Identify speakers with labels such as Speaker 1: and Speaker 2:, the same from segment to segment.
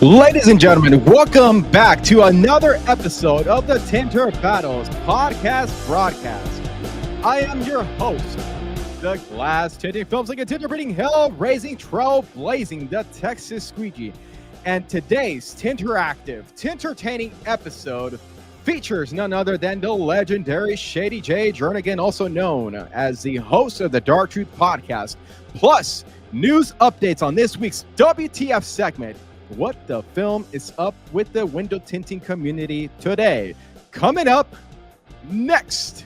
Speaker 1: Ladies and gentlemen, welcome back to another episode of the Tinter Battles podcast broadcast. I am your host, the glass tinting filmmaker and Tinter breeding hell-raising, trail-blazing, the Texas Squeegee. And today's Tinteractive, Tintertaining episode features none other than the legendary Shady Jernigan, also known as the host of the Dark Truth podcast, plus news updates on this week's WTF segment. What the film is up with the window tinting community today? Coming up next.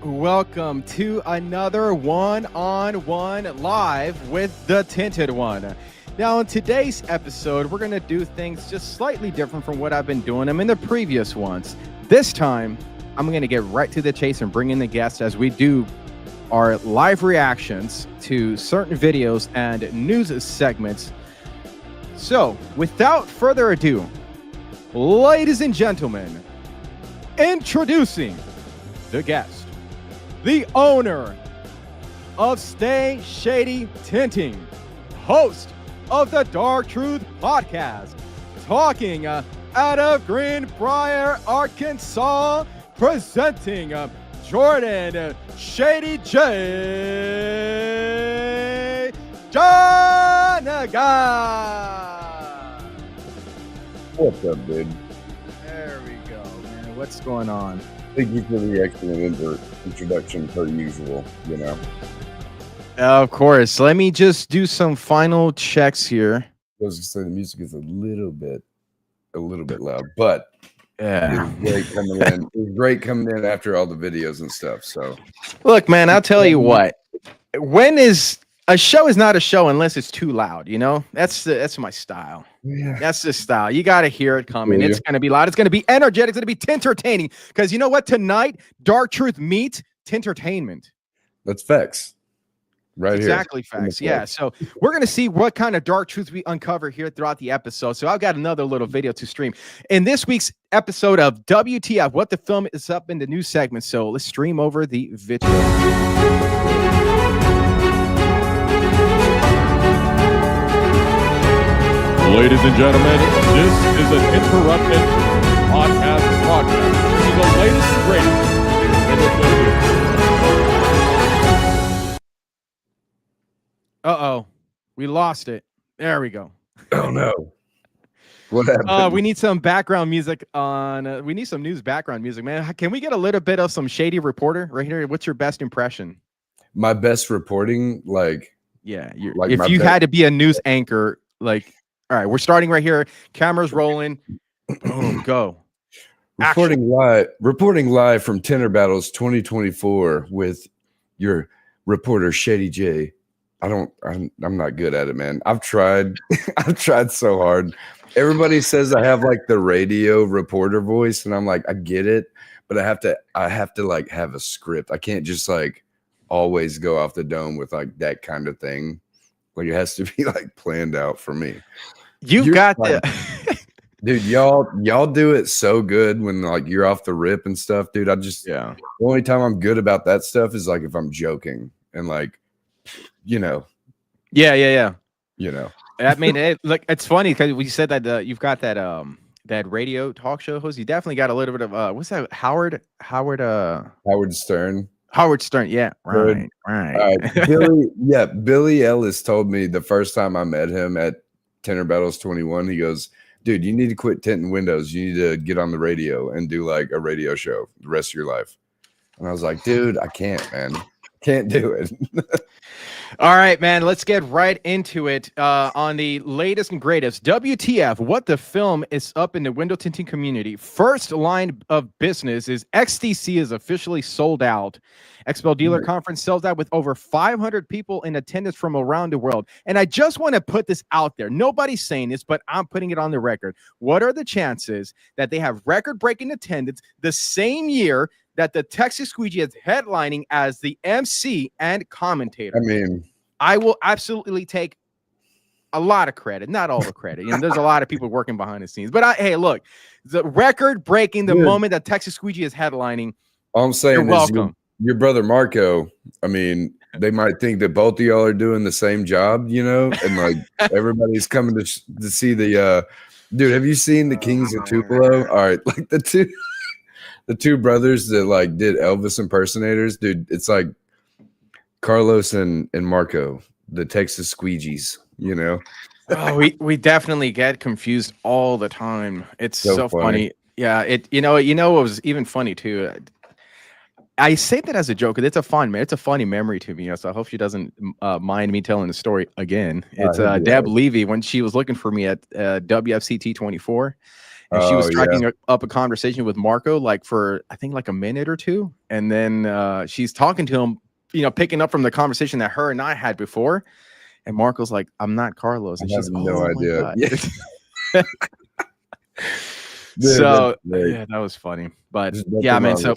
Speaker 1: Welcome to another one-on-one live with the Tinted One. Now, in today's episode, we're going to do things just slightly different from what I've been doing them in the previous ones. This time, I'm going to get right to the chase and bring in the guests as we do our live reactions to certain videos and news segments. So, without further ado, ladies and gentlemen, introducing the guest, the owner of Stay Shady Tinting, host of the Dark Truth podcast, talking out of Greenbrier, Arkansas, presenting Jordan Shady J. Jernigan.
Speaker 2: What's up, dude?
Speaker 1: There we go, man. What's going on?
Speaker 2: Thank you for the excellent introduction, per usual, you know.
Speaker 1: Of course. Let me just do some final checks here.
Speaker 2: I was going to say the music is a little bit loud, but
Speaker 1: yeah,
Speaker 2: it was great coming in. It was great coming in after all the videos and stuff. So,
Speaker 1: look, man, I'll tell you what. A show is not a show unless it's too loud, you know? That's my style.
Speaker 2: Yeah.
Speaker 1: That's the style. You got to hear it coming. It's going to be loud. It's going to be energetic. It's going to be tintertaining. Because you know what? Tonight, Dark Truth meets Tintertainment.
Speaker 2: That's facts. Right here.
Speaker 1: Exactly facts. Yeah. So we're going to see what kind of Dark Truth we uncover here throughout the episode. So I've got another little video to stream. In this week's episode of WTF, what the film is up in the news segment. So let's stream over the video.
Speaker 3: Ladies and gentlemen, this is an interrupted podcast broadcast. This is the latest and greatest in the
Speaker 1: Uh-oh. We lost it. There we go.
Speaker 2: Oh, no. What happened?
Speaker 1: We need some background music on... we need some news background music, man. Can we get a little bit of some Shady Reporter right here? What's your best impression?
Speaker 2: My best reporting, like...
Speaker 1: Yeah.
Speaker 2: Like
Speaker 1: if you had to be a news anchor, like... All right, we're starting right here. Cameras rolling. Boom, go.
Speaker 2: Reporting live from Tinter Battles 2024 with your reporter Shady J. I'm not good at it, man. I've tried. I've tried so hard. Everybody says I have like the radio reporter voice, and I'm like, I get it, but I have to like have a script. I can't just like always go off the dome with like that kind of thing. Like it has to be like planned out for me.
Speaker 1: You've got the
Speaker 2: dude, y'all do it so good when like you're off the rip and stuff, dude. The only time I'm good about that stuff is like if I'm joking and like, you know.
Speaker 1: Yeah.
Speaker 2: You know.
Speaker 1: I mean, it's funny because we said that you've got that radio talk show host. You definitely got a little bit of what's that? Howard
Speaker 2: Stern.
Speaker 1: Howard Stern, yeah, right.
Speaker 2: Billy Ellis told me the first time I met him at Tinter Battles 21, he goes, dude, you need to quit tinting windows. You need to get on the radio and do like a radio show the rest of your life. And I was like, dude, I can't, man. Can't do it.
Speaker 1: All right, man, let's get right into it. On the latest and greatest, WTF, what the film is up in the window tinting community. First line of business is XTC is officially sold out. Expo Dealer Conference sells out with over 500 people in attendance from around the world. And I just want to put this out there. Nobody's saying this, but I'm putting it on the record. What are the chances that they have record-breaking attendance the same year that the Texas Squeegee is headlining as the MC and commentator?
Speaker 2: I mean,
Speaker 1: I will absolutely take a lot of credit, not all the credit. You know, there's a lot of people working behind the scenes. But hey, look, the record breaking the moment that Texas Squeegee is headlining.
Speaker 2: All I'm saying
Speaker 1: you're
Speaker 2: is
Speaker 1: welcome.
Speaker 2: Your brother Marco. I mean, they might think that both of y'all are doing the same job, you know, and like everybody's coming to see the dude. Have you seen the Kings of Tupelo? All right, like the two brothers that like did Elvis impersonators, dude. It's like Carlos and Marco, the Texas Squeegees, you know.
Speaker 1: Oh, we definitely get confused all the time. It's so funny. Yeah, you know what was even funny too. I say that as a joke. It's a funny memory to me. You know, so I hope she doesn't mind me telling the story again. It's Deb Levy when she was looking for me at WFCT 24. And she was striking up a conversation with Marco, like for I think like a minute or two, and then she's talking to him, you know, picking up from the conversation that her and I had before. And Marco's like, "I'm not Carlos," and she's
Speaker 2: no idea.
Speaker 1: Yeah. So yeah, that was funny. But yeah, man. So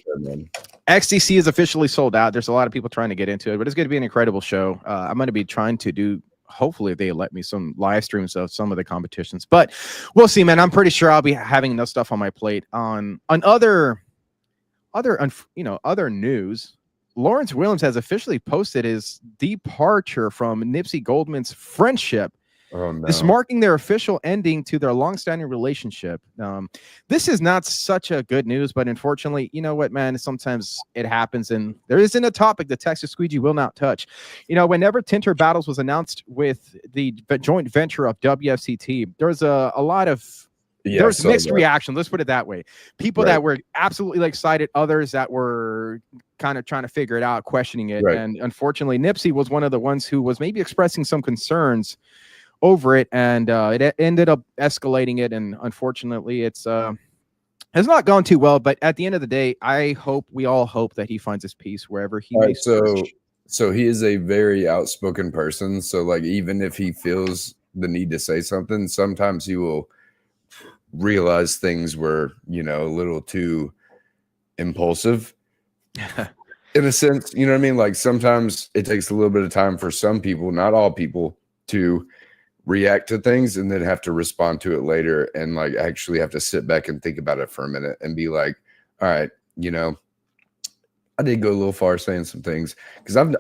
Speaker 1: XTC is officially sold out. There's a lot of people trying to get into it, but it's going to be an incredible show. I'm going to be trying to do. Hopefully they let me some live streams of some of the competitions, but we'll see, man. I'm pretty sure I'll be having enough stuff on my plate on other news. Lawrence Williams has officially posted his departure from Nipsey Goldman's friendship.
Speaker 2: Oh, no.
Speaker 1: This marking their official ending to their long-standing relationship. This is not such a good news, but unfortunately, you know what, man? Sometimes it happens, and there isn't a topic the Texas Squeegee will not touch. You know, whenever Tinter Battles was announced with the joint venture of WFCT, there was a lot of there's mixed reactions. Let's put it that way. People that were absolutely excited, others that were kind of trying to figure it out, questioning it. And unfortunately, Nipsey was one of the ones who was maybe expressing some concerns over it, and it ended up escalating it. And unfortunately, it's not gone too well. But at the end of the day, we all hope that he finds his peace wherever he may search.
Speaker 2: So he is a very outspoken person. So like, even if he feels the need to say something, sometimes he will realize things were, you know, a little too impulsive in a sense, you know what I mean? Like sometimes it takes a little bit of time for some people, not all people, to react to things and then have to respond to it later and like actually have to sit back and think about it for a minute and be like, all right, you know, I did go a little far saying some things, because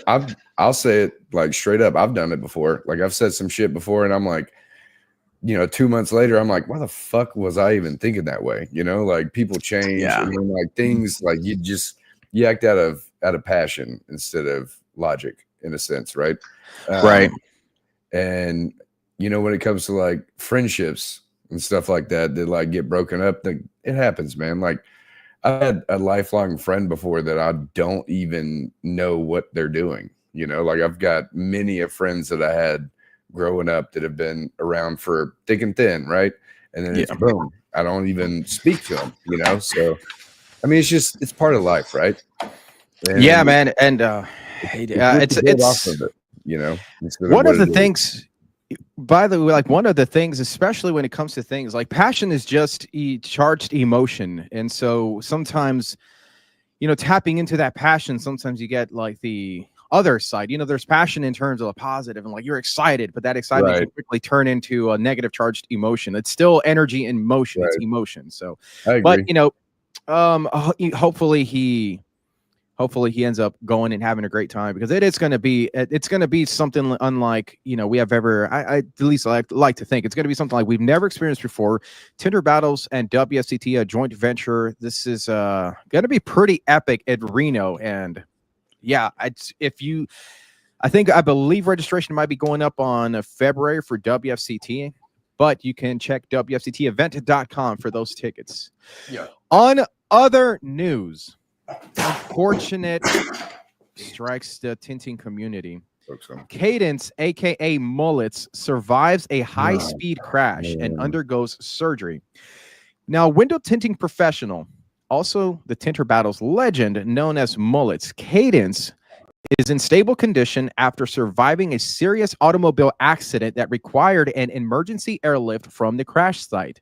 Speaker 2: I'll say it like straight up. I've done it before. Like I've said some shit before and I'm like, you know, 2 months later, I'm like, why the fuck was I even thinking that way? You know, like people change. I mean, like things like you act out of passion instead of logic in a sense. Right.
Speaker 1: Right.
Speaker 2: And, you know, when it comes to like friendships and stuff like that like get broken up, it happens, man. Like I had a lifelong friend before that I don't even know what they're doing. You know, like I've got many of friends that I had growing up that have been around for thick and thin, right? And then it's boom, I don't even speak to them, you know? So, I mean, it's part of life, right? And
Speaker 1: yeah, man. And it's
Speaker 2: off of it, you know?
Speaker 1: One of the things, by the way, like one of the things, especially when it comes to things like passion is just charged emotion. And so sometimes, you know, tapping into that passion, sometimes you get like the other side. You know, there's passion in terms of a positive and like you're excited, but that excitement can quickly turn into a negative charged emotion. It's still energy in motion. It's emotion. So, but you know, hopefully he ends up going and having a great time, because it's going to be something unlike, you know, we have ever, I at least like to think it's going to be something like we've never experienced before. Tinter Battles and WFCT, a joint venture. This is going to be pretty epic at Reno. And yeah, I believe registration might be going up on February for WFCT, but you can check WFCTevent.com for those tickets.
Speaker 2: Yeah.
Speaker 1: On other news, unfortunate strikes the tinting community. Cadence, aka Mullets, survives a high-speed crash and undergoes surgery. Now, window tinting professional, also the Tinter Battles legend known as Mullets, Cadence is in stable condition after surviving a serious automobile accident that required an emergency airlift from the crash site.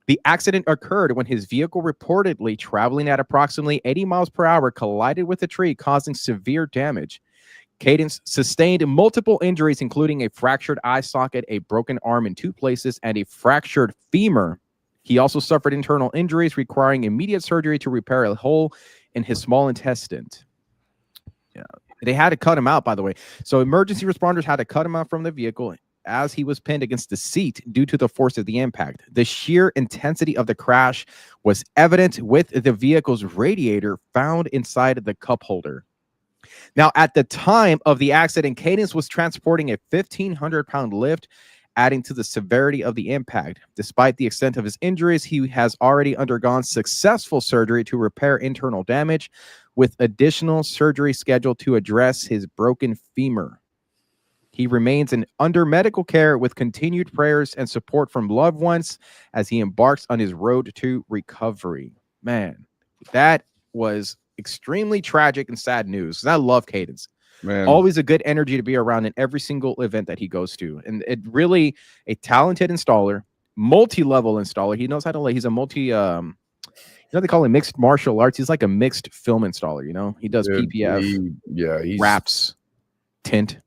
Speaker 1: The accident occurred when his vehicle, reportedly traveling at approximately 80 miles per hour, collided with a tree, causing severe damage. Cadence sustained multiple injuries, including a fractured eye socket, a broken arm in 2 places, and a fractured femur. He also suffered internal injuries requiring immediate surgery to repair a hole in his small intestine. Yeah. They had to cut him out, by the way. So emergency responders had to cut him out from the vehicle as he was pinned against the seat due to the force of the impact. The sheer intensity of the crash was evident with the vehicle's radiator found inside the cup holder. Now, at the time of the accident, Cadence was transporting a 1,500-pound lift, adding to the severity of the impact. Despite the extent of his injuries, he has already undergone successful surgery to repair internal damage, with additional surgery scheduled to address his broken femur. He remains under medical care with continued prayers and support from loved ones as he embarks on his road to recovery. Man, that was extremely tragic and sad news. I love Cadence. Man. Always a good energy to be around in every single event that he goes to. And it really a talented installer, multi-level installer. He knows how to he's a multi they call him mixed martial arts. He's like a mixed film installer, He does PPF,
Speaker 2: he's
Speaker 1: wraps, tint.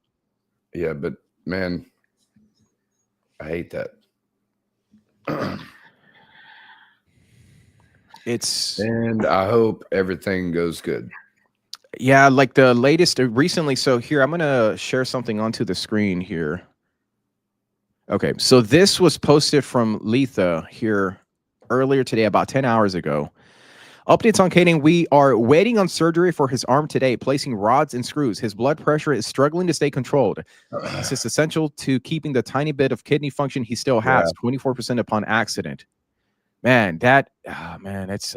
Speaker 2: Yeah, but man, I hate that. And I hope everything goes good.
Speaker 1: Yeah, like the latest recently. So here, I'm going to share something onto the screen here. Okay, so this was posted from Letha here earlier today, about 10 hours ago. Updates on Caden. We are waiting on surgery for his arm today, placing rods and screws. His blood pressure is struggling to stay controlled. This is essential to keeping the tiny bit of kidney function he still has, 24% upon accident. Man, it's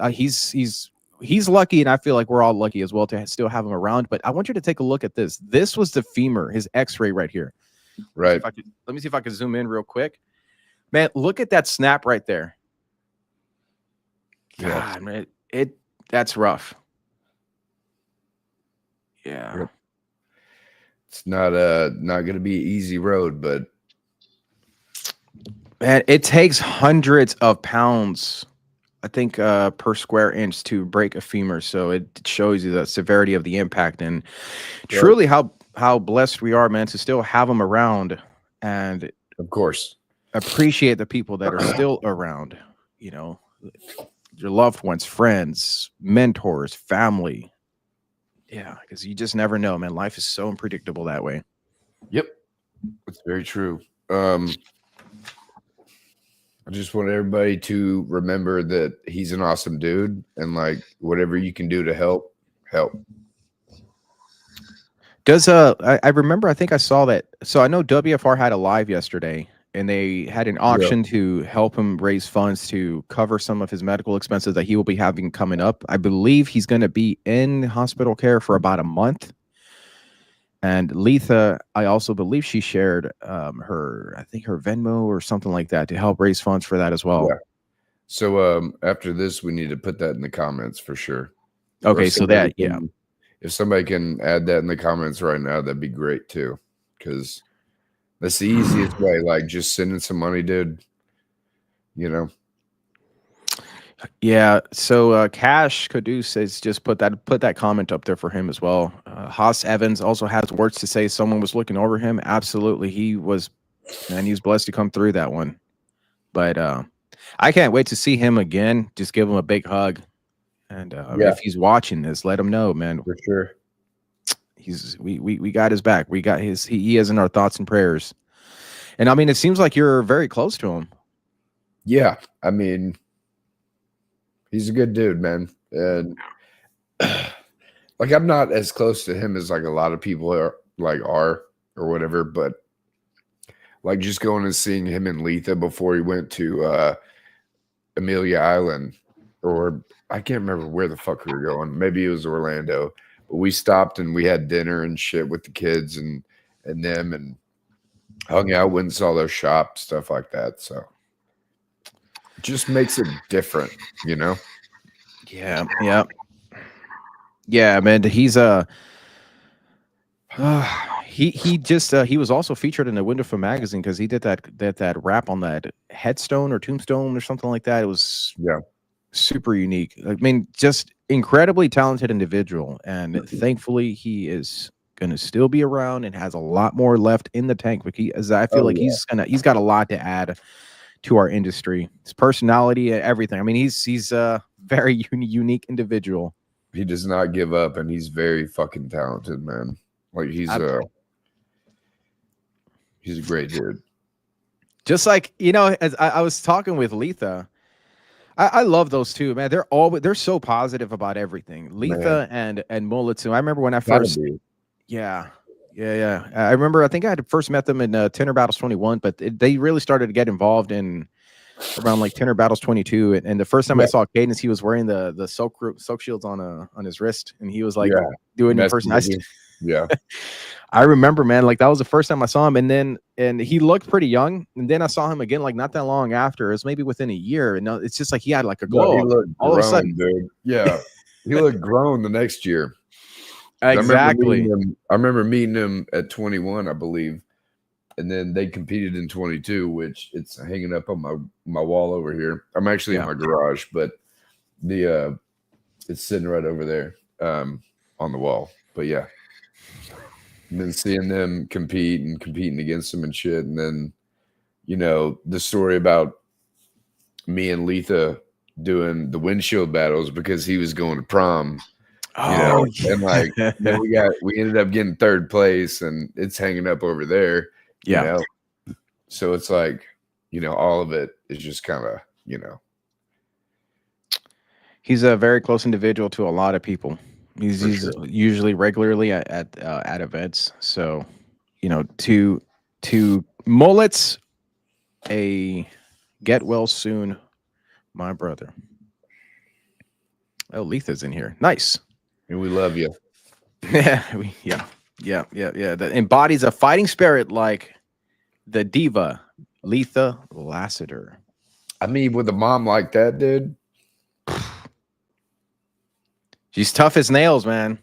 Speaker 1: he's lucky, and I feel like we're all lucky as well to still have him around. But I want you to take a look at this. This was the femur, his X-ray right here.
Speaker 2: Right.
Speaker 1: Let me see if I can zoom in real quick. Man, look at that snap right there. God, man, that's rough. Yeah.
Speaker 2: It's not going to be an easy road, but
Speaker 1: man, it takes hundreds of pounds, I think, per square inch to break a femur. So it shows you the severity of the impact and truly how blessed we are, man, to still have them around and
Speaker 2: of course
Speaker 1: appreciate the people that are still around, your loved ones, friends, mentors, family. Yeah, because you just never know, man. Life is so unpredictable that way.
Speaker 2: Yep, that's very true. I just want everybody to remember that he's an awesome dude, and like whatever you can do to help.
Speaker 1: Does I remember, I think I saw that. So I know WFR had a live yesterday, and they had an auction to help him raise funds to cover some of his medical expenses that he will be having coming up. I believe he's going to be in hospital care for about a month. And Letha, I also believe she shared her Venmo or something like that to help raise funds for that as well.
Speaker 2: Yeah. So after this, we need to put that in the comments for sure.
Speaker 1: Okay, so that,
Speaker 2: if somebody can add that in the comments right now, that'd be great too. Because that's the easiest way, like just sending some money, dude.
Speaker 1: Yeah. So Cash Caduce has just put that comment up there for him as well. Haas Evans also has words to say. Someone was looking over him. Absolutely, he was blessed to come through that one. But I can't wait to see him again. Just give him a big hug, and if he's watching this, let him know, man.
Speaker 2: For sure.
Speaker 1: We got his back. We got his. He is in our thoughts and prayers. And I mean, it seems like you're very close to him.
Speaker 2: Yeah, I mean, he's a good dude, man. And like, I'm not as close to him as like a lot of people are or whatever. But like, just going and seeing him in Letha before he went to Amelia Island, or I can't remember where the fuck we were going. Maybe it was Orlando. We stopped and we had dinner and shit with the kids, and and them, and hung out, went and saw their shop, stuff like that. So it just makes it different, you know?
Speaker 1: Yeah, yeah. Yeah, man. He's he was also featured in the Window Film magazine because he did that rap on that headstone or tombstone or something like that. It was super unique. I mean, just incredibly talented individual, and thankfully he is gonna still be around and has a lot more left in the tank. But I feel like he's got a lot to add to our industry. His personality, everything. I mean, he's a very unique individual.
Speaker 2: He does not give up, and he's very fucking talented, man. Like he's a great dude.
Speaker 1: Just like, as I was talking with Letha, I love those two, man. They're so positive about everything. Letha and Mulletsu. I remember when I first, yeah. I remember. I think I had first met them in Tinter Battles 21, but they really started to get involved in around like Tinter Battles 22. And the first time I saw Cadence, he was wearing the soak shields on his wrist, and he was like doing in person. I remember, man, like that was the first time I saw him, and he looked pretty young, and then I saw him again like not that long after. It was maybe within a year, and it's just like he had like a glow.
Speaker 2: He looked
Speaker 1: all
Speaker 2: grown,
Speaker 1: of a sudden,
Speaker 2: dude. Yeah, he looked grown the next year.
Speaker 1: Exactly.
Speaker 2: I remember meeting him at 21, I believe, and then they competed in 22, which it's hanging up on my wall over here. I'm actually in my garage, but it's sitting right over there on the wall. But yeah. And then seeing them compete and competing against them and shit. And then, the story about me and Letha doing the windshield battles because he was going to prom. And like then we ended up getting third place, and it's hanging up over there. So it's like, all of it is just kind of,
Speaker 1: He's a very close individual to a lot of people. He's usually regularly at events. So, to Mullets, a get well soon, my brother. Oh, Letha's in here. Nice.
Speaker 2: And we love you.
Speaker 1: Yeah. That embodies a fighting spirit like the diva, Letha Lassiter.
Speaker 2: I mean, with a mom like that, dude.
Speaker 1: She's tough as nails, man.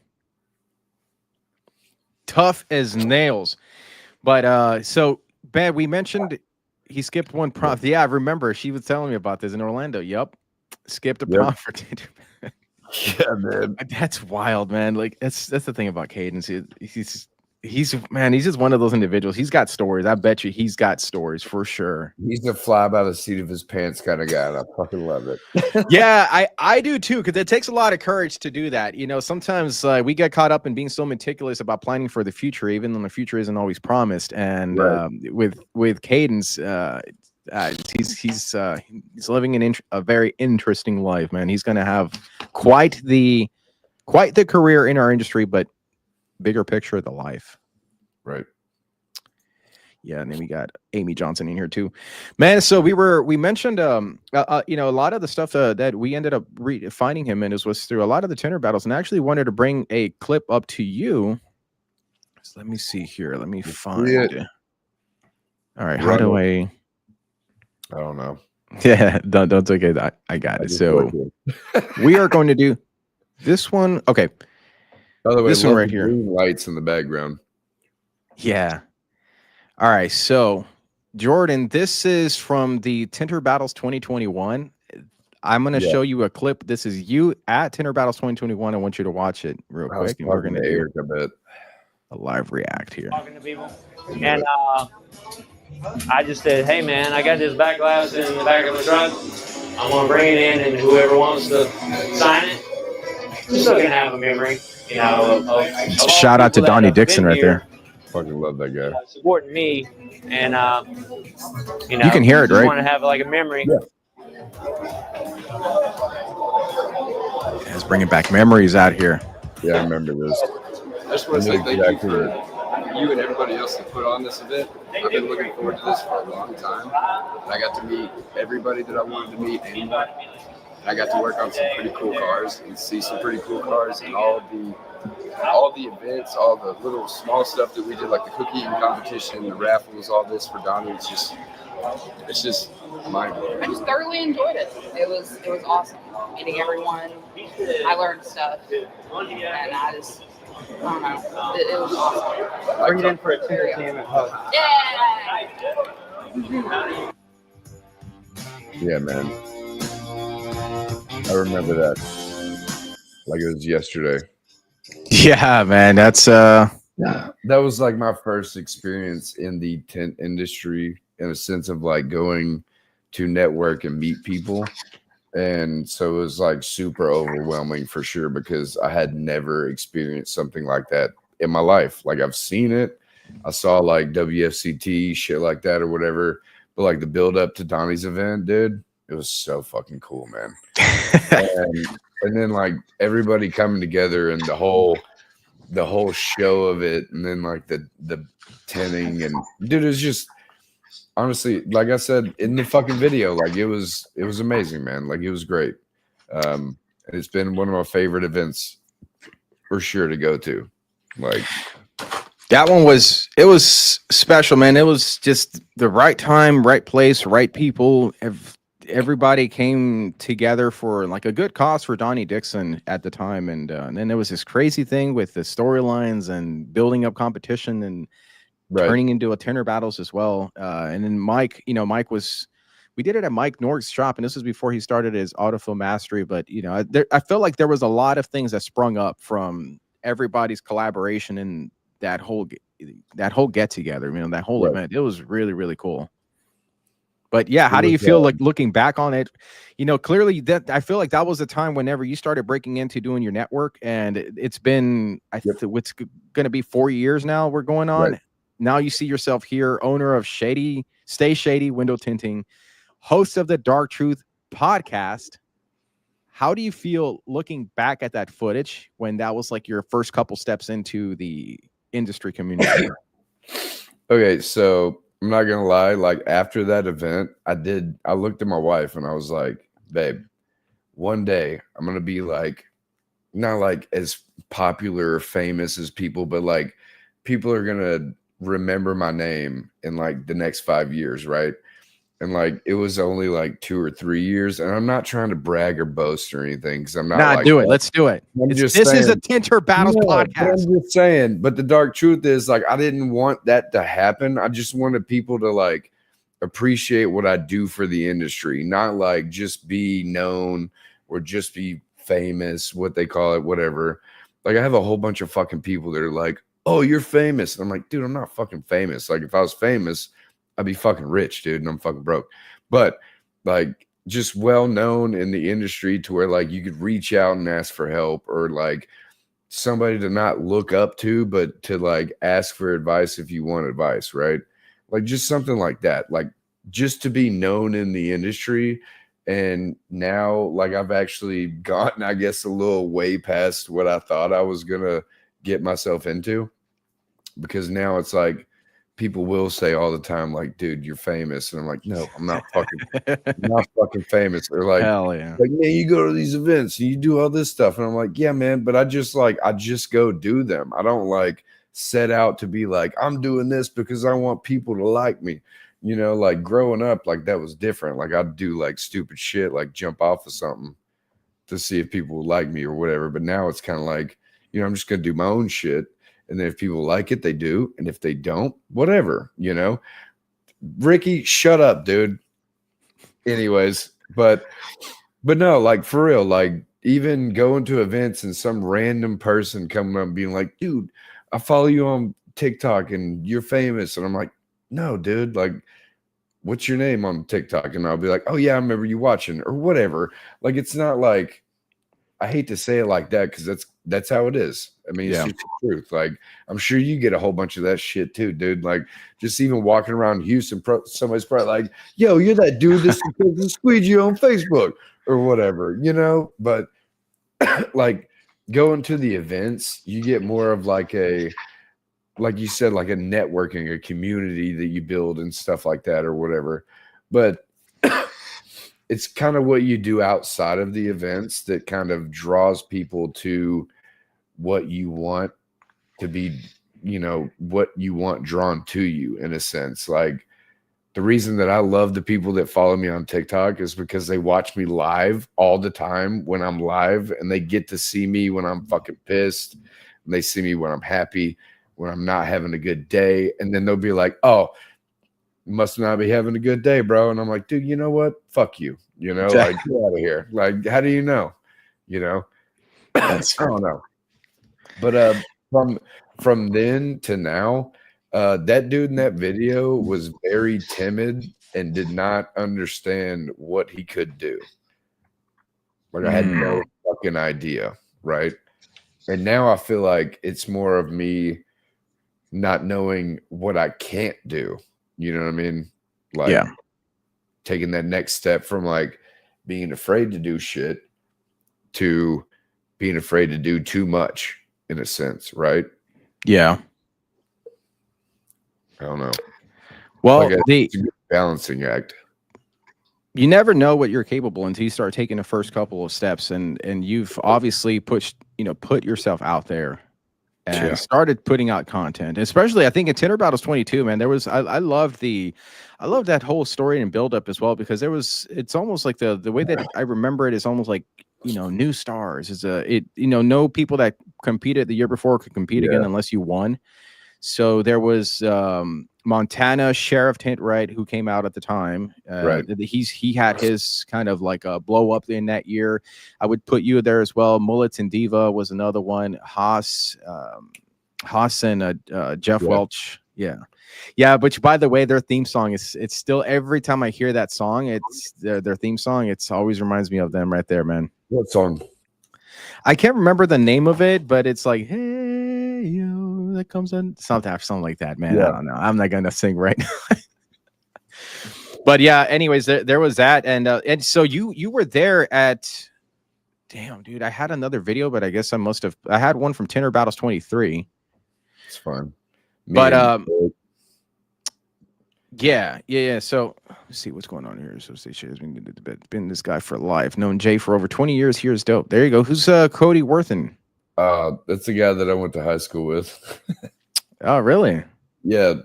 Speaker 1: Tough as nails. But so Ben, we mentioned he skipped one prom. Yeah, I remember she was telling me about this in Orlando. Yep. Skipped a prom for Tinter.
Speaker 2: Yeah, man.
Speaker 1: That's wild, man. Like that's the thing about Cadence. He's just one of those individuals. He's got stories. I bet you he's got stories for sure.
Speaker 2: He's a fly by the seat of his pants kind of guy, and I fucking love it.
Speaker 1: Yeah, I do too, because it takes a lot of courage to do that. Sometimes we get caught up in being so meticulous about planning for the future, even though the future isn't always promised. And with Cadence, he's living a very interesting life, man. He's going to have quite the career in our industry, but bigger picture of the life.
Speaker 2: Right.
Speaker 1: Yeah, and then we got Amy Johnson in here too, man. So we mentioned a lot of the stuff that we ended up finding him in was through a lot of the Tinter battles, and I actually wanted to bring a clip up to you. So let me see here. Let me find it. All right, how do I
Speaker 2: don't know.
Speaker 1: Yeah, don't okay. I got it. So we are going to do this one. Okay.
Speaker 2: By the way,
Speaker 1: this one right here.
Speaker 2: Green lights in the background.
Speaker 1: Yeah. All right. So, Jordan, this is from the Tinter Battles 2021. I'm going to show you a clip. This is you at Tinter Battles 2021. I want you to watch it real quick. And we're going to do a live react here.
Speaker 4: Talking to people. And I just said, hey, man, I got this back glass in the back of the truck. I'm going to bring it in, and whoever wants to sign it, just so they can have a memory.
Speaker 1: Shout out to Donnie Dixon right there.
Speaker 2: Fucking love that guy.
Speaker 4: Supporting me, and
Speaker 1: you can hear it, right?
Speaker 4: Want to have like a memory.
Speaker 2: Yeah.
Speaker 1: It's bringing back memories out here.
Speaker 2: Yeah, I remember this.
Speaker 5: I just want to say thank you for you and everybody else that put on this event. I've been looking forward to this for a long time, and I got to meet everybody that I wanted to meet, and I got to work on some pretty cool cars and see some pretty cool cars, and all the events, all the little small stuff that we did, like the cookie eating competition, the raffles, all this for Donnie. It's just mind blowing.
Speaker 6: I just thoroughly enjoyed it. It was awesome meeting everyone. I learned stuff, and I don't know. It was awesome.
Speaker 4: Bring it in for a Tinter cam and hug.
Speaker 6: Yeah.
Speaker 2: Yeah, man. I remember that like it was yesterday.
Speaker 1: Yeah, man. That's
Speaker 2: That was like my first experience in the tent industry, in a sense of like going to network and meet people. And so it was like super overwhelming for sure, because I had never experienced something like that in my life. Like I've seen it. I saw like WFCT, shit like that or whatever. But like the build up to Donnie's event, dude, it was so fucking cool, man. and then like everybody coming together and the whole show of it, and then like the tenting, and dude, it was just honestly, like I said in the fucking video, like it was amazing, man. Like it was great. And it's been one of my favorite events for sure to go to. Like
Speaker 1: that one was special, man. It was just the right time, right place, right people. Everybody came together for like a good cause for Donnie Dixon at the time, and then there was this crazy thing with the storylines and building up competition and turning into a Tinter battles as well. And then Mike, we did it at Mike Norg's shop, and this was before he started his autofill mastery. But I felt like there was a lot of things that sprung up from everybody's collaboration and that whole get together. That whole event. It was really, really cool. But yeah, how do you feel like looking back on it? Clearly that I feel like that was the time whenever you started breaking into doing your network, and it's been it's going to be 4 years now. We're going on. Right. Now you see yourself here, owner of Shady, Stay Shady Window Tinting, host of the Dark Truth podcast. How do you feel looking back at that footage when that was like your first couple steps into the industry community?
Speaker 2: Okay, so I'm not gonna lie, like after that event, I looked at my wife and I was like, babe, one day I'm gonna be like, not like as popular or famous as people, but like people are gonna remember my name in like the next 5 years, right? And like it was only like 2 or 3 years, and I'm not trying to brag or boast or anything, because I'm not.
Speaker 1: Nah,
Speaker 2: like,
Speaker 1: do it. Let's do it. This is a Tinter Battles podcast.
Speaker 2: I'm just saying. But the dark truth is, like, I didn't want that to happen. I just wanted people to like appreciate what I do for the industry, not like just be known or just be famous, what they call it, whatever. Like I have a whole bunch of fucking people that are like, "Oh, you're famous," and I'm like, dude, I'm not fucking famous. Like if I was famous, I'd be fucking rich, dude, and I'm fucking broke. But like just well known in the industry to where like you could reach out and ask for help, or like somebody to not look up to, but to like ask for advice if you want advice, right? Like just something like that, like just to be known in the industry. And now like I've actually gotten, I guess, a little way past what I thought I was gonna get myself into, because now it's like people will say all the time, like, dude, you're famous. And I'm like, no, I'm not fucking famous. They're like,
Speaker 1: hell yeah.
Speaker 2: Like, man, you go to these events and you do all this stuff. And I'm like, yeah, man, but I just go do them. I don't like set out to be like, I'm doing this because I want people to like me. Like growing up, like that was different. Like I'd do like stupid shit, like jump off of something to see if people would like me or whatever. But now it's kind of like, I'm just going to do my own shit. And then if people like it, they do. And if they don't, whatever, Ricky, shut up, dude. Anyways, but no, like for real, like even going to events and some random person coming up and being like, dude, I follow you on TikTok and you're famous. And I'm like, no, dude, like, what's your name on TikTok? And I'll be like, oh yeah, I remember you watching or whatever. Like, it's not like, I hate to say it like that, because that's how it is. I mean, it's just the truth. Like, I'm sure you get a whole bunch of that shit too, dude. Like, just even walking around Houston, somebody's probably like, yo, you're that dude that's supposed to squeeze you on Facebook or whatever, But like going to the events, you get more of like like you said, like a networking, a community that you build and stuff like that or whatever. But it's kind of what you do outside of the events that kind of draws people to what you want to be, you know, what you want drawn to you in a sense. Like the reason that I love the people that follow me on TikTok is because they watch me live all the time when I'm live, and they get to see me when I'm fucking pissed, and they see me when I'm happy, when I'm not having a good day. And then they'll be like, oh, must not be having a good day, bro. And I'm like, dude, you know what? Fuck you. You know, like, get out of here. Like, how do you know? You know, I don't know. But from then to now, that dude in that video was very timid and did not understand what he could do. Like, I had no fucking idea, right? And now I feel like it's more of me not knowing what I can't do. You know what I mean? Like, taking that next step from like being afraid to do shit to being afraid to do too much, in a sense, right?
Speaker 1: Yeah.
Speaker 2: I don't know.
Speaker 1: Well,
Speaker 2: like it's a good balancing act.
Speaker 1: You never know what you're capable until you start taking the first couple of steps, and you've obviously put yourself out there and started putting out content. Especially, I think in Tinter Battles 22, man, there was I loved that whole story and build up as well, because it's almost like the way that I remember it is almost like, new stars. No people that competed the year before could compete again unless you won. So there was Montana Sheriff Tint, right, who came out at the time. He had his kind of like a blow up in that year. I would put you there as well. Mullets and Diva was another one. Haas and Jeff Welch. Yeah. But by the way, their theme song it's still, every time I hear that song, it's their theme song. It's always reminds me of them right there, man.
Speaker 2: What song?
Speaker 1: I can't remember the name of it, but it's like, hey, yo, that comes in something like that, man. I don't know. I'm not gonna sing right now. But yeah, anyways, there was that, and so you were there at, damn, dude, I had another video, but I guess I had one from Tinter Battles 23.
Speaker 2: It's fun.
Speaker 1: But yeah. So let's see what's going on here. So say Shay's been this guy for life. Known Jay for over 20 years. Here's dope. There you go. Who's Cody Worthen?
Speaker 2: That's the guy that I went to high school with.
Speaker 1: Oh, really?
Speaker 2: Yeah.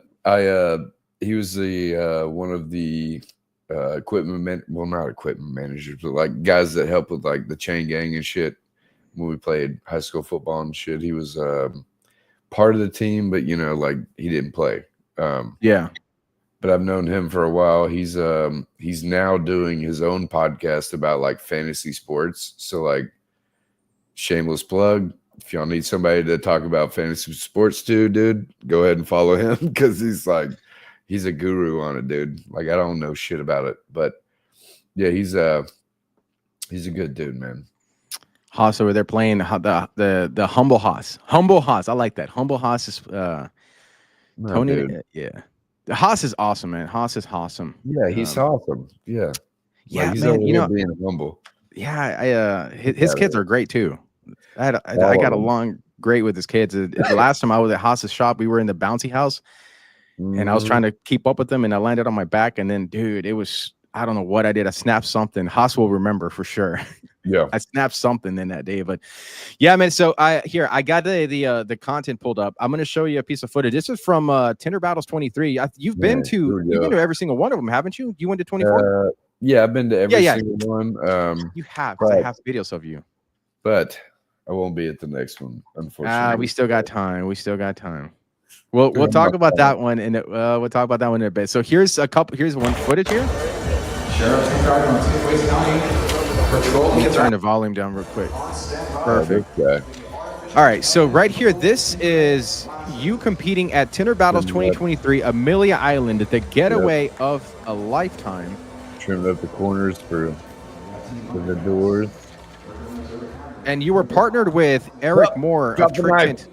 Speaker 2: He was the one of the not equipment managers, but like guys that help with like the chain gang and shit when we played high school football and shit. He was part of the team, but like he didn't play. But I've known him for a while. He's now doing his own podcast about like fantasy sports. So like, shameless plug. If y'all need somebody to talk about fantasy sports too, dude, go ahead and follow him, because he's a guru on it, dude. Like, I don't know shit about it, but yeah, he's a good dude, man.
Speaker 1: Haas over there playing the Humble Haas. Humble Haas. I like that. Humble Haas is Tony.
Speaker 2: Dude.
Speaker 1: Yeah. Haas is awesome, man. Haas is awesome.
Speaker 2: Yeah, he's awesome. Yeah.
Speaker 1: Yeah,
Speaker 2: like, he's
Speaker 1: man,
Speaker 2: being humble.
Speaker 1: Yeah, his kids are great too. I got along great with his kids. The last time I was at Haas's shop, we were in the bouncy house, and I was trying to keep up with them, and I landed on my back, and then, dude, it was, I don't know what I did. I snapped something. Haas will remember for sure.
Speaker 2: Yeah,
Speaker 1: I snapped something in that day, but yeah, man. So I got the content pulled up. I'm gonna show you a piece of footage. This is from Tinter Battles 23. You've been to every single one of them, haven't you? You went to 24.
Speaker 2: Yeah, I've been to every single one.
Speaker 1: You have, because I have videos of you,
Speaker 2: but I won't be at the next one, unfortunately.
Speaker 1: We still got time. We'll talk about that one, and we'll talk about that one in a bit. So here's one footage here. Let me turn the volume down real quick. Perfect. All right, so right here, this is you competing at Tinter Battles 2023, Amelia Island, the getaway of a lifetime.
Speaker 2: Trimmed up the corners for the doors.
Speaker 1: And you were partnered with Eric Moore of Trick Tint.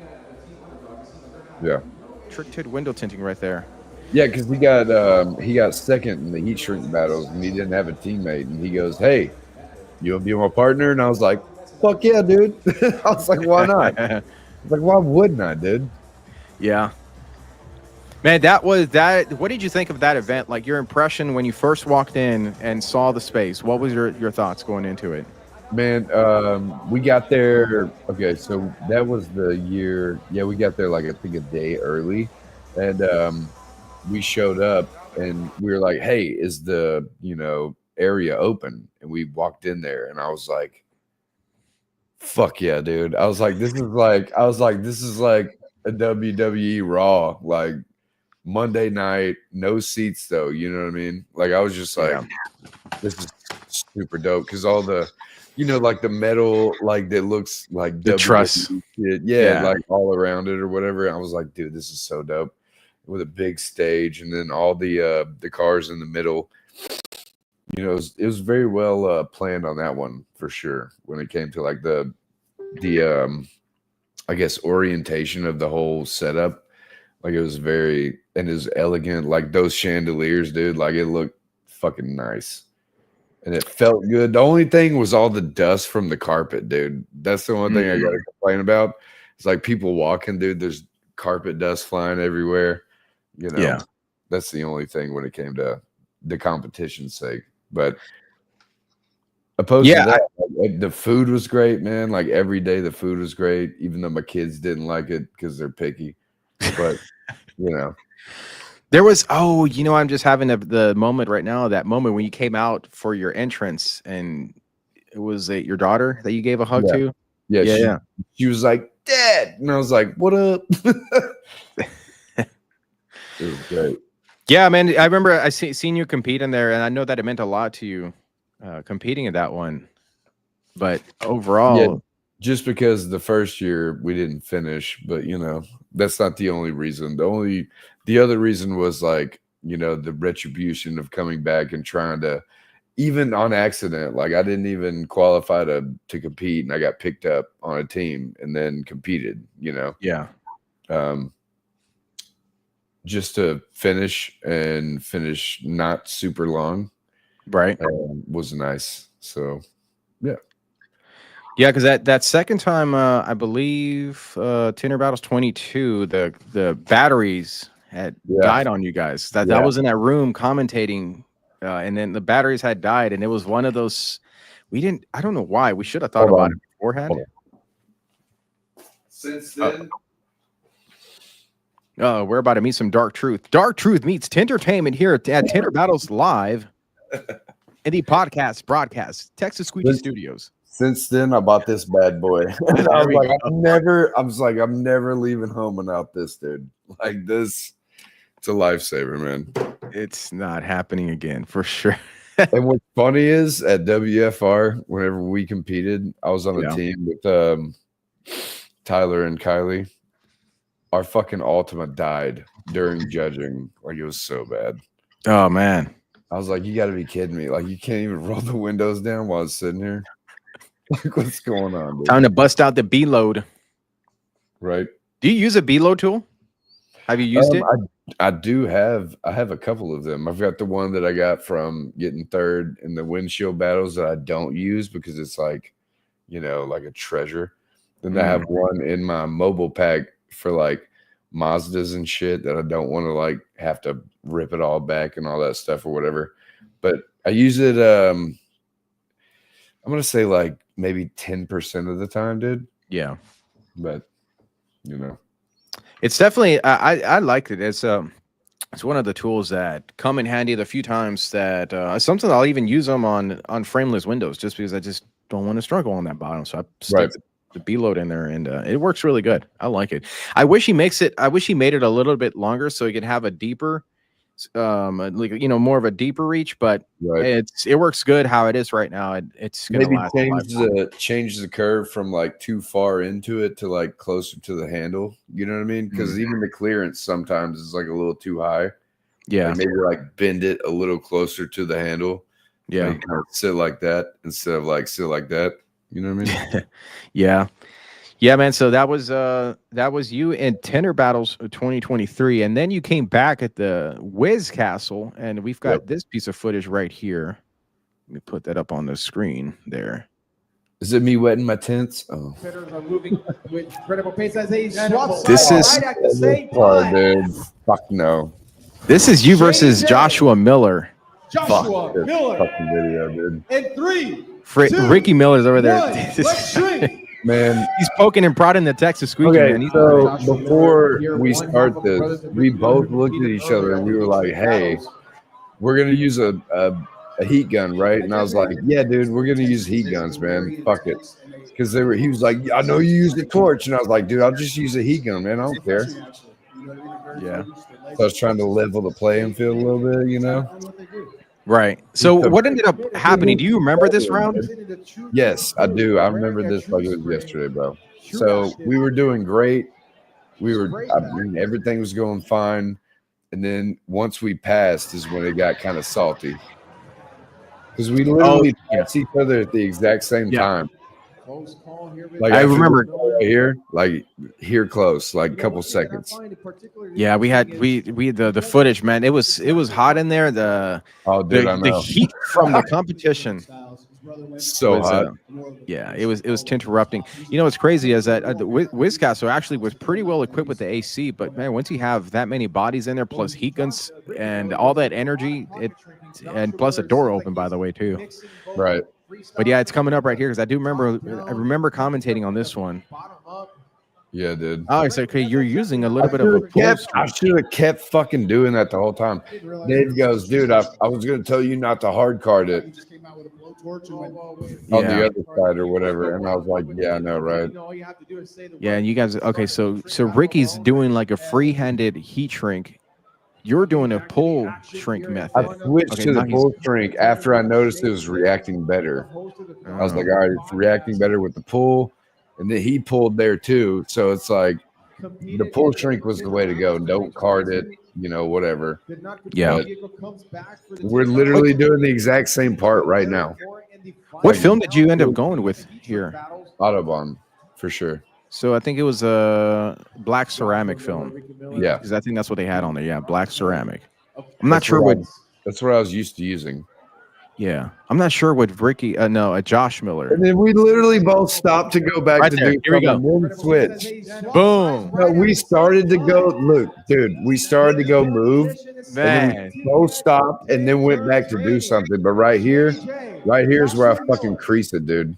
Speaker 2: Yeah.
Speaker 1: Trick Tint window tinting right there.
Speaker 2: Yeah, because he got second in the heat shrink battles, and he didn't have a teammate. And he goes, "Hey, you want to be my partner?" And I was like, "Fuck yeah, dude!" I was like, "Why not?" I was like, "Why wouldn't I, dude?"
Speaker 1: Yeah. Man, that was that. What did you think of that event? Like your impression when you first walked in and saw the space. What was your thoughts going into it?
Speaker 2: Man, we got there. Okay, so that was the year. Yeah, we got there like I think a day early, and we showed up and we were like, "Hey, is the area open?" And we walked in there, and I was like, "Fuck yeah, dude!" I was like, "This is like a WWE Raw, like Monday night, no seats though." You know what I mean? Like I was just like,
Speaker 1: Yeah.
Speaker 2: "This is super dope," because all the like the metal, like that looks like
Speaker 1: The truss.
Speaker 2: WWE shit. Yeah,
Speaker 1: Yeah.
Speaker 2: like all around it or whatever. I was like, dude, this is so dope. With a big stage and then all the cars in the middle. It was very well planned on that one for sure. When it came to like the I guess orientation of the whole setup. Like it was it was elegant. Like those chandeliers, dude, like it looked fucking nice. And it felt good. The only thing was all the dust from the carpet, dude. That's the only thing I got to complain about. It's like people walking, dude. There's carpet dust flying everywhere.
Speaker 1: Yeah.
Speaker 2: That's the only thing when it came to the competition's sake. But opposed to that, like, the food was great, man. Like every day, the food was great, even though my kids didn't like it because they're picky. But
Speaker 1: There was I'm just having the moment right now. That moment when you came out for your entrance, and it was your daughter that you gave a hug to.
Speaker 2: Yeah. She was like, "Dad," and I was like, "What up?" It was great.
Speaker 1: Yeah, man. I remember I seen you compete in there, and I know that it meant a lot to you competing in that one. But overall,
Speaker 2: just because the first year we didn't finish, but that's not the only reason. The other reason was like, the retribution of coming back and trying to, even on accident, like I didn't even qualify to compete and I got picked up on a team and then competed,
Speaker 1: Yeah.
Speaker 2: Just to finish not super long.
Speaker 1: Right.
Speaker 2: Was nice. So, yeah.
Speaker 1: Yeah, because that second time, I believe Tinter Battles 22, the batteries had died on you guys. That was in that room commentating, and then the batteries had died, and it was one of those. I don't know why. We should have thought about it beforehand.
Speaker 2: Since then,
Speaker 1: we're about to meet some Dark Truth. Dark Truth meets Tintertainment here at Tinter Battles Live in the broadcast, Texas Squeegee Studios.
Speaker 2: Since then, I bought this bad boy. I was like, I'm never leaving home without this, dude. Like this, it's a lifesaver, man.
Speaker 1: It's not happening again for sure.
Speaker 2: And what's funny is at WFR, whenever we competed, I was on a team with Tyler and Kylie. Our fucking Ultima died during judging. Like it was so bad.
Speaker 1: Oh man.
Speaker 2: I was like, you got to be kidding me. Like you can't even roll the windows down while it's sitting here. Like what's going on, dude?
Speaker 1: Time to bust out the B load.
Speaker 2: Right.
Speaker 1: Do you use a B load tool? Have you used it?
Speaker 2: I have a couple of them. I've got the one that I got from getting third in the windshield battles that I don't use because it's like, like a treasure. Then I have one in my mobile pack for like Mazdas and shit that I don't want to like have to rip it all back and all that stuff or whatever. But I use it I'm gonna say like maybe 10% of the time, dude.
Speaker 1: Yeah.
Speaker 2: But
Speaker 1: it's definitely I liked it. It's one of the tools that come in handy the few times that sometimes I'll even use them on frameless windows just because I just don't want to struggle on that bottom. So I stick the B load in there and it works really good. I like it. I wish he made it a little bit longer so he could have a deeper more of a deeper reach, but it works good how it is right now. It's gonna
Speaker 2: maybe change the curve from like too far into it to like closer to the handle. You know what I mean? Because even the clearance sometimes is like a little too high.
Speaker 1: Yeah,
Speaker 2: like maybe like bend it a little closer to the handle.
Speaker 1: Yeah,
Speaker 2: kind of sit like that instead of like sit like that. You know what I mean?
Speaker 1: Yeah, man. So that was you in Tinter Battles 2023, and then you came back at the Wiz Castle, and we've got this piece of footage right here. Let me put that up on the screen there.
Speaker 2: Is it me wetting my tents? Oh,
Speaker 1: Competitors are moving with incredible pace as they swap
Speaker 2: This
Speaker 1: sides
Speaker 2: is-
Speaker 1: right at the same
Speaker 2: sorry,
Speaker 1: time.
Speaker 2: dude. Fuck no.
Speaker 1: This is you
Speaker 7: Shady
Speaker 1: versus
Speaker 7: J.
Speaker 1: Joshua Miller.
Speaker 7: Joshua
Speaker 2: This
Speaker 7: Miller.
Speaker 2: fucking video, dude.
Speaker 7: In 3,
Speaker 1: Ricky Miller's over there.
Speaker 7: 1, let's drink.
Speaker 2: Man,
Speaker 1: He's poking and prodding the Texas squeaky,
Speaker 2: okay,
Speaker 1: man. He's
Speaker 2: so before we start this, we both looked at each other and we were like, hey, we're going to use a heat gun, right? And I was like, yeah, dude, we're going to use heat guns, man. Fuck it. Because he was like, I know you used a torch. And I was like, dude, I'll just use a heat gun, man. I don't care.
Speaker 1: Yeah.
Speaker 2: So I was trying to level the playing field a little bit, you know?
Speaker 1: right. So what ended up happening? Do you remember this round?
Speaker 2: Yes, I do. I remember this like it was yesterday, bro. So we were doing great. I mean, everything was going fine. And then once we passed is when it got kind of salty. Because we literally passed each other at the exact same time. Like
Speaker 1: I remember
Speaker 2: right here, like here close, like a couple seconds.
Speaker 1: Yeah, we had the footage, man. It was hot in there.
Speaker 2: Oh, dude, I
Speaker 1: the
Speaker 2: know.
Speaker 1: heat from the competition.
Speaker 2: So
Speaker 1: was,
Speaker 2: hot.
Speaker 1: Yeah, it was interrupting. You know what's crazy is that the Wizcaster actually was pretty well equipped with the AC, but man, once you have that many bodies in there, plus heat guns and all that energy, and plus a door open, by the way, too.
Speaker 2: Right.
Speaker 1: But yeah, it's coming up right here because I remember commentating on this one.
Speaker 2: Yeah, dude.
Speaker 1: Oh, so okay, you're using a little bit of a pull
Speaker 2: I should have kept fucking doing that the whole time. Dave goes, dude, I was going to tell you not to hard card it on the other side or whatever. And I was like, yeah, I know, right?
Speaker 1: Yeah, and you guys, okay, so Ricky's doing like a free-handed heat shrink. You're doing a pull shrink method.
Speaker 2: I switched to the pull shrink after I noticed it was reacting better. I was like, all right, it's reacting better with the pull. And then he pulled there too. So it's like the pull shrink was the way to go. Don't card it, you know, whatever.
Speaker 1: Yeah.
Speaker 2: But we're literally doing the exact same part right now.
Speaker 1: What film did you end up going with here?
Speaker 2: Autobahn, for sure.
Speaker 1: So I think it was a black ceramic film.
Speaker 2: Yeah.
Speaker 1: Because I think that's what they had on there. Yeah, black ceramic. I'm not sure what.
Speaker 2: That's what I was used to using.
Speaker 1: Yeah, I'm not sure what Ricky. No, Josh Miller.
Speaker 2: And then we literally both stopped to go back
Speaker 1: Right
Speaker 2: to
Speaker 1: there.
Speaker 2: do
Speaker 1: Here we go.
Speaker 2: one switch.
Speaker 1: Boom,
Speaker 2: No, we started to go. Look, dude, we started to go move.
Speaker 1: man.
Speaker 2: And then we both stopped and then went back to do something. But right here is where I fucking crease it, dude.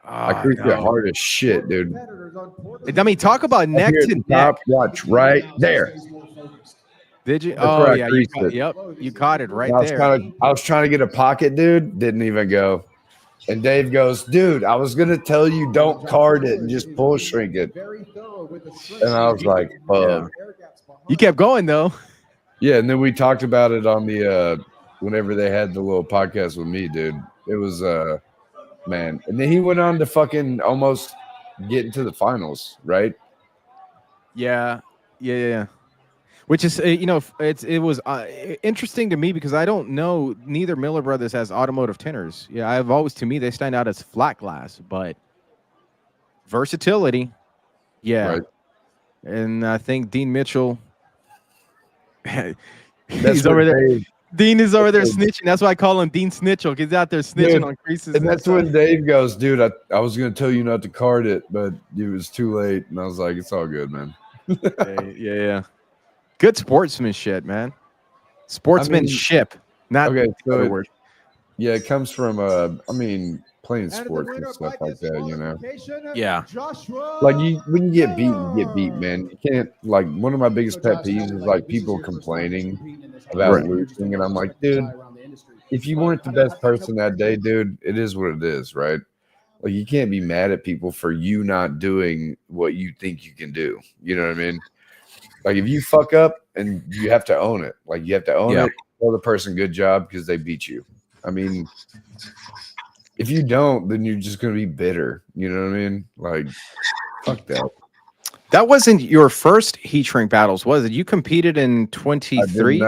Speaker 2: I crease it hard as shit, dude.
Speaker 1: I mean, talk about neck
Speaker 2: Here at
Speaker 1: to
Speaker 2: the
Speaker 1: neck.
Speaker 2: top, watch right there.
Speaker 1: Did you?
Speaker 2: That's where I
Speaker 1: Yeah.
Speaker 2: creased it.
Speaker 1: Yep, you caught it right
Speaker 2: I was
Speaker 1: there.
Speaker 2: I was trying to get a pocket, dude. Didn't even go. And Dave goes, dude, I was gonna tell you don't card it and just pull shrink it. And I was like, fuck.
Speaker 1: You kept going though.
Speaker 2: Yeah, and then we talked about it on the whenever they had the little podcast with me, dude. It was man. And then he went on to fucking almost get into the finals, right?
Speaker 1: Yeah. Which is, you know, it was interesting to me because I don't know. Neither Miller Brothers has automotive tinters. Yeah, I've always, to me, they stand out as flat glass, but versatility. Yeah.
Speaker 2: Right.
Speaker 1: And I think Dean Mitchell,
Speaker 2: That's
Speaker 1: he's
Speaker 2: what
Speaker 1: over there.
Speaker 2: Dave-
Speaker 1: Dean is over there snitching. That's why I call him Dean Snitchell. He's out there snitching
Speaker 2: Dude,
Speaker 1: on creases.
Speaker 2: And that's when Dave goes, dude, I was gonna tell you not to card it, but it was too late. And I was like, it's all good, man.
Speaker 1: Yeah. Good sportsmanship, man. Sportsmanship, not
Speaker 2: okay, so
Speaker 1: other word.
Speaker 2: Yeah, it comes from playing sports and stuff like that, you know.
Speaker 1: Yeah.
Speaker 2: Like when you get beat, man. You can't, like, one of my biggest pet peeves is like people complaining about losing, and I'm like, dude, if you weren't the best person that day, dude, it is what it is, right? Like, you can't be mad at people for you not doing what you think you can do. You know what I mean? Like, if you fuck up, and you have to own it. Like, you have to own it. Tell the person good job because they beat you. I mean, if you don't, then you're just gonna be bitter. You know what I mean? Like, fuck that.
Speaker 1: That wasn't your first heat shrink battles, was it? You competed in 23.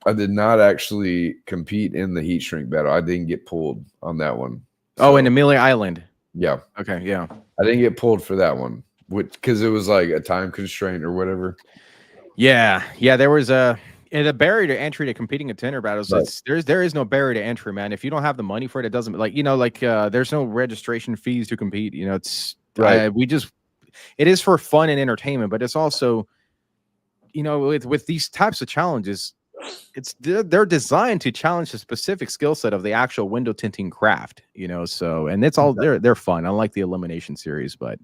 Speaker 2: I did not actually compete in the heat shrink battle. I didn't get pulled on that one.
Speaker 1: Oh, in Amelia Island.
Speaker 2: Yeah.
Speaker 1: Okay. Yeah.
Speaker 2: I didn't get pulled for that one, because it was like a time constraint or whatever.
Speaker 1: Yeah. There was Yeah, the barrier to entry to competing in Tinter battles,
Speaker 2: Right.
Speaker 1: there is no barrier to entry, man. If you don't have the money for it, it doesn't there's no registration fees to compete. It's
Speaker 2: Right.
Speaker 1: it is for fun and entertainment, but it's also, with these types of challenges, they're designed to challenge the specific skill set of the actual window tinting craft, so, and it's all they're fun. I like the elimination series, but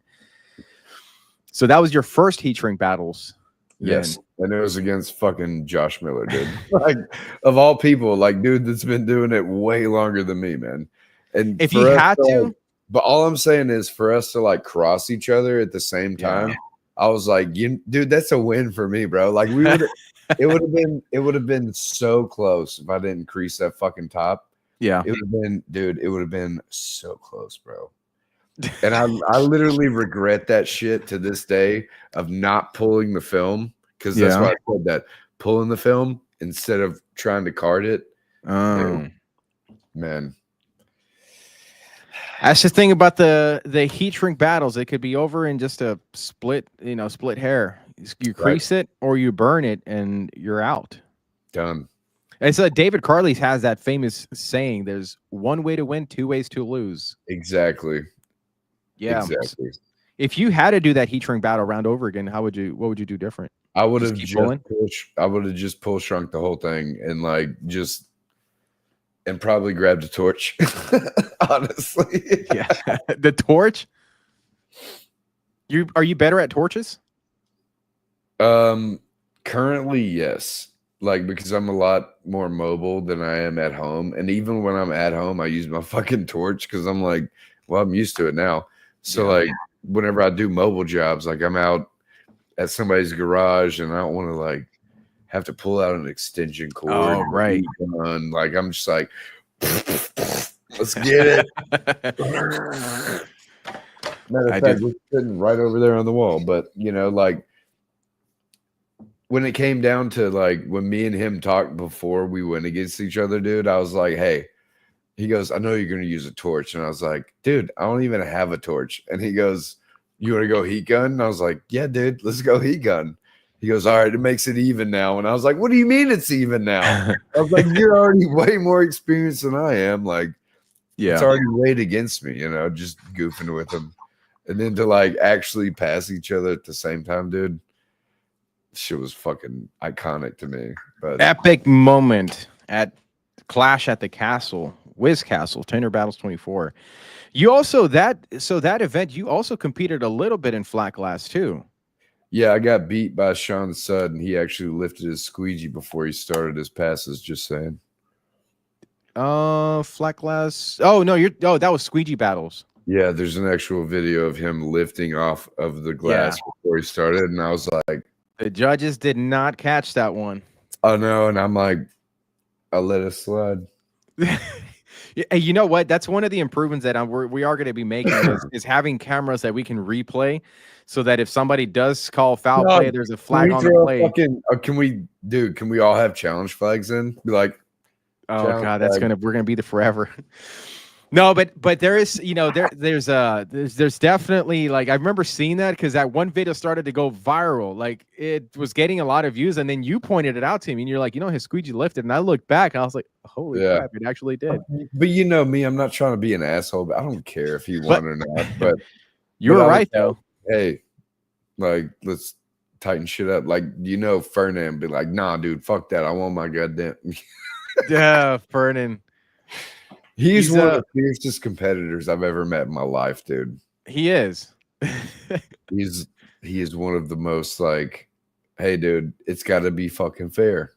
Speaker 1: so that was your first heat shrink battles.
Speaker 2: Yes, and it was against fucking Josh Miller, dude. Like, of all people, like, dude, that's been doing it way longer than me, man. And
Speaker 1: If
Speaker 2: for
Speaker 1: you
Speaker 2: us
Speaker 1: had to,
Speaker 2: like, but all I'm saying is for us to like cross each other at the same time, I was like, dude, that's a win for me, bro. Like, we would, it would have been so close if I didn't crease that fucking top.
Speaker 1: yeah,
Speaker 2: It would have been, dude, it would have been so close, bro. And I literally regret that shit to this day of not pulling the film, because that's why I said that, pulling the film instead of trying to card it. Dude, man,
Speaker 1: that's the thing about the heat shrink battles. It could be over in just a split hair. You crease it or you burn it and you're out.
Speaker 2: done.
Speaker 1: It's David Carley has that famous saying, there's one way to win, two ways to lose.
Speaker 2: Exactly.
Speaker 1: Yeah.
Speaker 2: Exactly.
Speaker 1: If you had to do that heat shrink battle round over again, what would you do different?
Speaker 2: I would have just pull shrunk the whole thing and and probably grabbed a torch. Honestly.
Speaker 1: Yeah. The torch? Are you better at torches?
Speaker 2: Currently, yes. Like, because I'm a lot more mobile than I am at home. And even when I'm at home, I use my fucking torch because I'm like, well, I'm used to it now. So like whenever I do mobile jobs, like I'm out at somebody's garage and I don't want to like have to pull out an extension cord.
Speaker 1: Oh, right.
Speaker 2: Like I'm just like, let's get it. Matter of fact, we're sitting right over there on the wall. But like when it came down to like when me and him talked before we went against each other, dude, I was like, hey. He goes, I know you're going to use a torch. And I was like, dude, I don't even have a torch. And he goes, you want to go heat gun? And I was like, yeah, dude, let's go heat gun. He goes, all right, it makes it even now. And I was like, what do you mean it's even now? I was like, you're already way more experienced than I am. Like, it's already weighed against me, just goofing with him. And then to like actually pass each other at the same time, dude, shit was fucking iconic to me. But
Speaker 1: epic moment at Clash at the Castle. Wiz Castle, Tinter Battles 24. You also that event, you also competed a little bit in flat glass too.
Speaker 2: Yeah, I got beat by Sean Sudd, and he actually lifted his squeegee before he started his passes. Just saying.
Speaker 1: Flat glass. Oh no, that was squeegee battles.
Speaker 2: Yeah, there's an actual video of him lifting off of the glass before he started, and I was like,
Speaker 1: the judges did not catch that one.
Speaker 2: Oh no, and I'm like, I'll let it slide.
Speaker 1: You know what? That's one of the improvements that we are going to be making is having cameras that we can replay, so that if somebody does call foul play, there's a flag on the play.
Speaker 2: Can we all have challenge flags in? Be like,
Speaker 1: oh god, we're gonna be there forever. No, but there is, there's definitely, like, I remember seeing that because that one video started to go viral. Like, it was getting a lot of views, and then you pointed it out to me, and you're like, his squeegee lifted, and I looked back, and I was like, holy crap, it actually did.
Speaker 2: But you know me, I'm not trying to be an asshole, but I don't care if he won or not. But
Speaker 1: you were right though.
Speaker 2: Hey, like, let's tighten shit up. Like, Fernand be like, nah, dude, fuck that. I want my goddamn.
Speaker 1: Yeah, Fernand.
Speaker 2: He's one of the fiercest competitors I've ever met in my life, dude.
Speaker 1: He is.
Speaker 2: He is one of the most like, hey, dude, it's got to be fucking fair.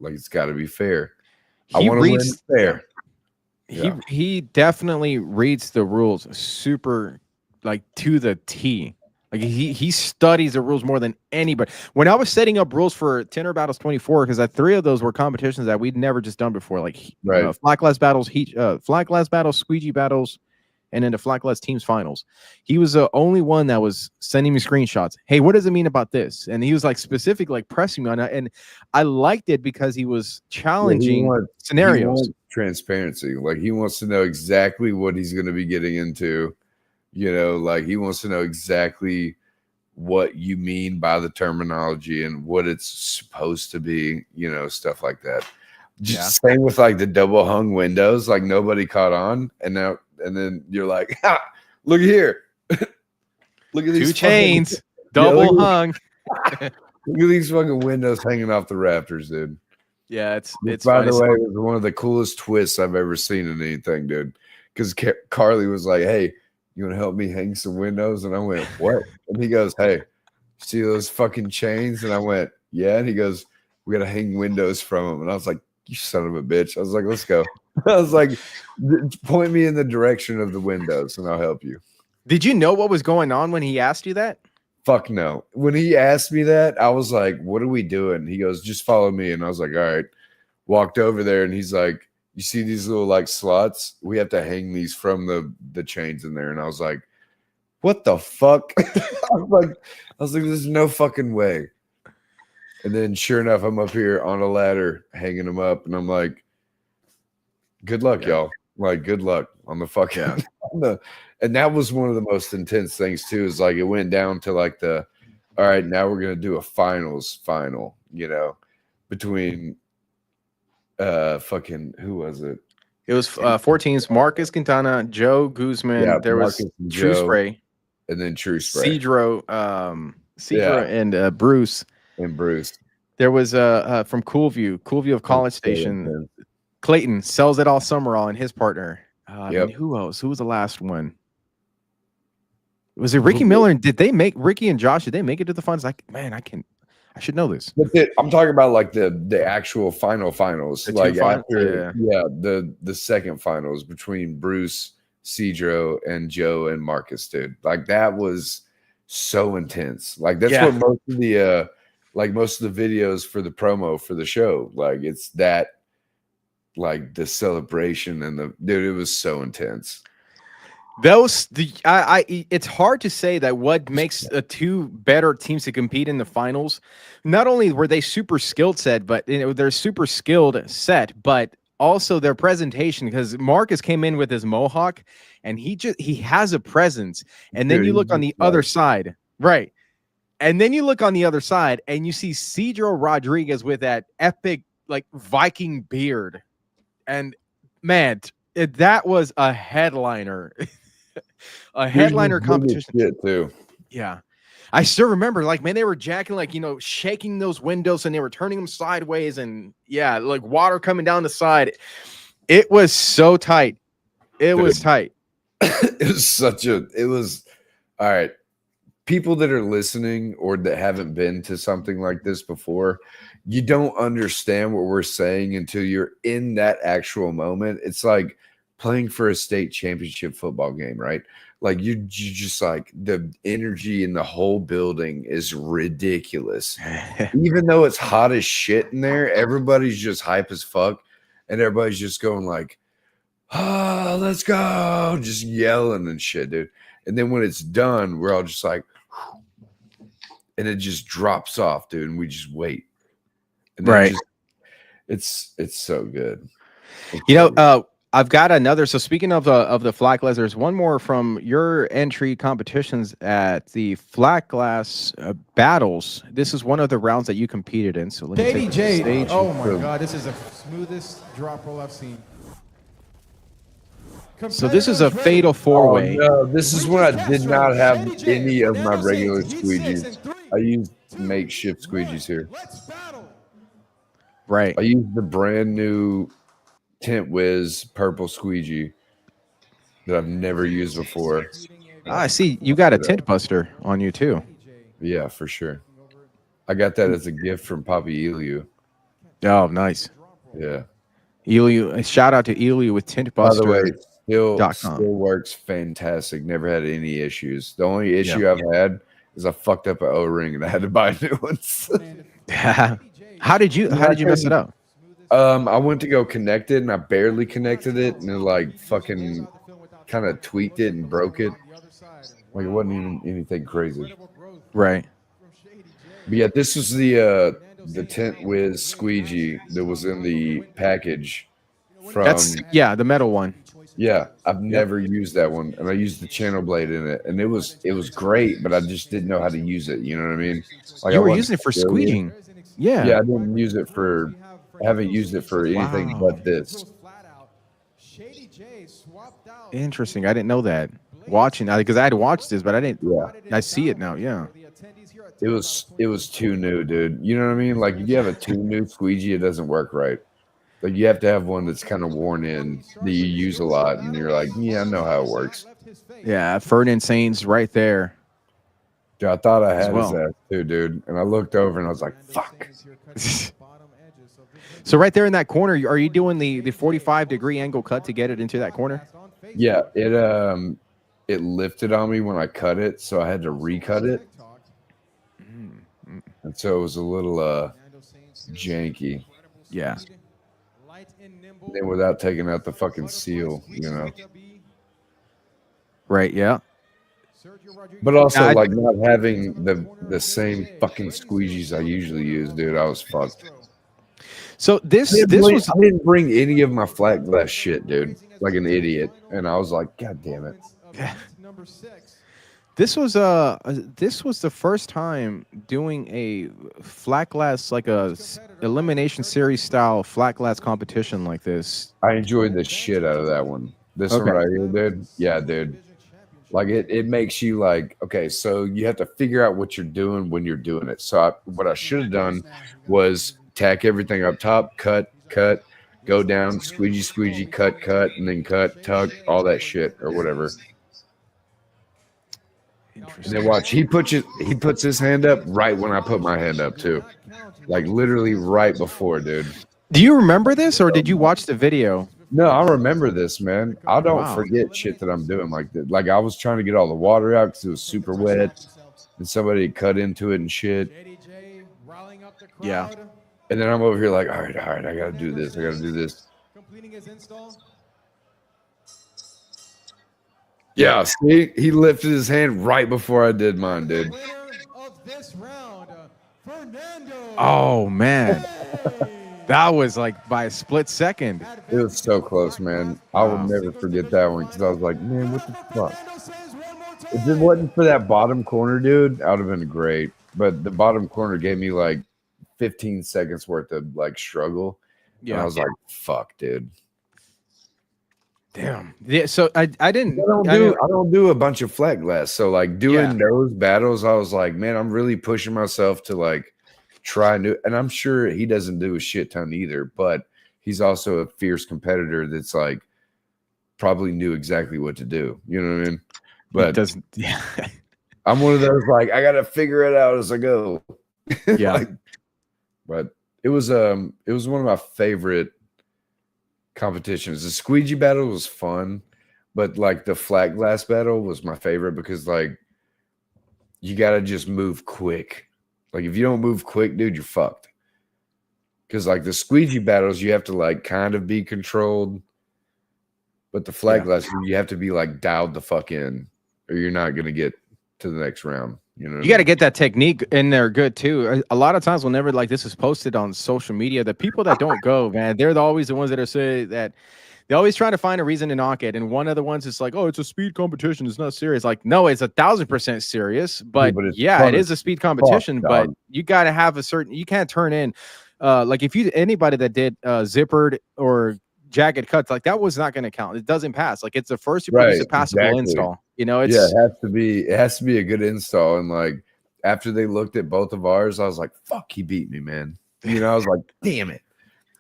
Speaker 2: Like, it's got to be fair. I want to win fair.
Speaker 1: He definitely reads the rules super, like, to the T. Like, he studies the rules more than anybody. When I was setting up rules for Tinter Battles 24, because 3 of those were competitions that we'd never just done before, like flat glass battles, flat glass battles, squeegee battles, and then the flat glass teams finals. He was the only one that was sending me screenshots. Hey, what does it mean about this? And he was like specific, like pressing me on that. And I liked it because he was challenging scenarios. He wants
Speaker 2: transparency. Like, he wants to know exactly what he's going to be getting into. Like, he wants to know exactly what you mean by the terminology and what it's supposed to be, you know, stuff like that. Just same with like the double hung windows, like nobody caught on, and then you're like, ha, look here. Look at these
Speaker 1: Two chains,
Speaker 2: Yeah,
Speaker 1: double
Speaker 2: look
Speaker 1: hung.
Speaker 2: Look at these fucking windows hanging off the rafters, dude.
Speaker 1: Yeah, it's
Speaker 2: By
Speaker 1: funny.
Speaker 2: the way, it was one of the coolest twists I've ever seen in anything, dude. Because Carly was like, "Hey, you want to help me hang some windows?" And I went, "What?" And he goes, "Hey, see those fucking chains?" And I went, "Yeah." And he goes, "We got to hang windows from them." And I was like, "You son of a bitch!" I was like, "Let's go." I was like, "Point me in the direction of the windows, and I'll help you."
Speaker 1: Did you know what was going on when he asked you that?
Speaker 2: Fuck no. When he asked me that, I was like, "What are we doing?" He goes, "Just follow me." And I was like, "All right." Walked over there, and he's like, "You see these little like slots? We have to hang these from the chains in there." And I was like, "What the fuck?" I was like, "There's no fucking way." And then sure enough, I'm up here on a ladder hanging them up, and I'm like, "Good luck, y'all." Like, good luck on the fucking and that was one of the most intense things too, is like it went down to like all right, now we're gonna do a final, you know, between fucking who was it?
Speaker 1: It was 14's Marcus Quintana, Joe Guzman.
Speaker 2: Yeah,
Speaker 1: there
Speaker 2: Marcus
Speaker 1: was
Speaker 2: and
Speaker 1: True
Speaker 2: Joe,
Speaker 1: Spray,
Speaker 2: and then True Spray,
Speaker 1: Cedro, and Bruce.
Speaker 2: and Bruce.
Speaker 1: There was from Coolview of College Station. Clayton sells it all Summerall and his partner. And who else? Who was the last one? Was it Ricky Miller? And did they make Ricky and Josh? Did they make it to the finals? Like, man, I should know this.
Speaker 2: I'm talking about like the actual finals,
Speaker 1: The
Speaker 2: like
Speaker 1: finals?
Speaker 2: after the second finals between Bruce, Cedro, and Joe and Marcus, dude. Like that was so intense. Like that's what most of the videos for the promo for the show, like it's that, like the celebration and it was so intense.
Speaker 1: It's hard to say that what makes two better teams to compete in the finals. Not only were they super skilled set, but they're super skilled set, but also their presentation. Because Marcus came in with his mohawk, and he has a presence. And then you look on the other side, right? And then you look on the other side, and you see Cedro Rodriguez with that epic like Viking beard, and man, that was a headliner. A headliner competition
Speaker 2: too.
Speaker 1: Yeah, I still remember, like, man, they were jacking, like, shaking those windows, and they were turning them sideways, and like water coming down the side. It was so tight. It was tight.
Speaker 2: It was all right. People that are listening or that haven't been to something like this before, you don't understand what we're saying until you're in that actual moment. It's like playing for a state championship football game, right? Like you just like the energy in the whole building is ridiculous. Even though it's hot as shit in there, everybody's just hype as fuck, and everybody's just going like, "Oh, let's go," just yelling and shit, dude. And then when it's done, we're all just like, and it just drops off, dude, and we just wait. And
Speaker 1: right.
Speaker 2: It's so good.
Speaker 1: I've got another. So speaking of the flat glass, there's one more from your entry competitions at the flat glass battles. This is one of the rounds that you competed in. So let me
Speaker 7: Shady
Speaker 1: take the
Speaker 7: J.
Speaker 1: stage.
Speaker 7: Oh my God, this is the smoothest drop roll I've seen.
Speaker 1: So this is a fatal four-way.
Speaker 2: Oh, no, this is when I did not have any of my regular squeegees. I used makeshift squeegees here.
Speaker 1: Right.
Speaker 2: I used the brand new Tint Whiz purple squeegee that I've never used before.
Speaker 1: I see. You got a tint buster on you too.
Speaker 2: Yeah, for sure. I got that as a gift from Poppy Eliu.
Speaker 1: Oh, nice.
Speaker 2: Yeah.
Speaker 1: Eliu, shout out to Eliu with Tint Buster.
Speaker 2: By the way, still works fantastic. Never had any issues. The only issue I've had is I fucked up an O-ring and I had to buy new ones.
Speaker 1: How did you mess it up?
Speaker 2: I went to go connect it and I barely connected it, and it like fucking kind of tweaked it and broke it. Like it wasn't even anything crazy.
Speaker 1: Right.
Speaker 2: But yeah, this was the Tint Whiz squeegee that was in the package from
Speaker 1: the metal one.
Speaker 2: Yeah, I've never used that one, and I used the channel blade in it, and it was great, but I just didn't know how to use it. You know what I mean? Like
Speaker 1: You
Speaker 2: I
Speaker 1: were
Speaker 2: wasn't
Speaker 1: using it for
Speaker 2: familiar.
Speaker 1: squeegeeing. Yeah.
Speaker 2: Yeah, I didn't use it for. I haven't used it for anything
Speaker 1: Wow.
Speaker 2: but this.
Speaker 7: Shady J swapped out.
Speaker 1: Interesting. I didn't know that. Watching because I had watched this, but I didn't.
Speaker 2: Yeah,
Speaker 1: I see it now. Yeah.
Speaker 2: it was too new, dude. You know what I mean? Like if you have a too new squeegee, it doesn't work right. Like you have to have one that's kind of worn in that you use a lot, and you're like, yeah, I know how it works.
Speaker 1: Yeah. Ferdinand Sainz right there.
Speaker 2: Dude, I thought I had
Speaker 1: well.
Speaker 2: his ass too, dude. And I looked over and I was like, fuck.
Speaker 1: So right there in that corner, are you doing the 45-degree angle cut to get it into that corner?
Speaker 2: Yeah, it lifted on me when I cut it, so I had to recut it. And so it was a little janky.
Speaker 1: Yeah.
Speaker 2: And then without taking out the fucking seal, you know.
Speaker 1: Right. Yeah.
Speaker 2: But also like not having the same fucking squeegees I usually use, dude. I was fucked.
Speaker 1: So I
Speaker 2: didn't bring any of my flat glass shit, dude. Like an idiot. And I was like, God damn it.
Speaker 1: This was the first time doing a flat glass, like a elimination series style flat glass competition like this.
Speaker 2: I enjoyed the shit out of that one. This one right here, dude. Yeah, dude. Like it makes you like, okay, so you have to figure out what you're doing when you're doing it. So what I should have done was tack everything up top, cut, go down, squeegee, cut, and then cut, tuck, all that shit or whatever. And then watch, he puts his hand up right when I put my hand up too. Like literally right before, dude.
Speaker 1: Do you remember this or did you watch the video?
Speaker 2: No, I remember this, man. I don't forget shit that I'm doing like that. Like I was trying to get all the water out because it was super wet, and somebody cut into it and shit.
Speaker 1: Yeah.
Speaker 2: And then I'm over here like, all right, I gotta do this. Yeah, see, he lifted his hand right before I did mine, dude.
Speaker 1: Oh man. That was like by a split second.
Speaker 2: It was so close, man. I will never forget that one because I was like, man, what the fuck? If it wasn't for that bottom corner, dude, I would have been great. But the bottom corner gave me like 15 seconds worth of like struggle. Yeah. And I was like, fuck, dude.
Speaker 1: Damn. Yeah, so I didn't.
Speaker 2: I don't do a bunch of flat glass. So like doing those battles, I was like, man, I'm really pushing myself to like try new, and I'm sure he doesn't do a shit ton either, but he's also a fierce competitor that's like probably knew exactly what to do. You know what I mean? But
Speaker 1: doesn't. Yeah.
Speaker 2: I'm one of those like I gotta figure it out as I go.
Speaker 1: Yeah.
Speaker 2: Like, but it was one of my favorite competitions. The squeegee battle was fun, but like the flat glass battle was my favorite because like you gotta just move quick. Like if you don't move quick, dude, you're fucked. Because like the squeegee battles, you have to like kind of be controlled, but the flat glass, you have to be like dialed the fuck in, or you're not gonna get to the next round. You know,
Speaker 1: you got to get that technique in there good too. A lot of times, whenever like this is posted on social media, the people that don't go, man, they're always the ones that are saying that they're always trying to find a reason to knock it. And one of the ones is like, oh, it's a speed competition. It's not serious. Like, no, it's 1,000% serious. But yeah, it is a speed competition. But you got to have a certain. You can't turn in. Like if you anybody that did zippered or jagged cuts, like that was not going to count. It doesn't pass. Like it's the first you produce a passable install. You know, it's
Speaker 2: it has to be a good install. And like after they looked at both of ours, I was like, fuck, he beat me, man. You know, I was like, damn it.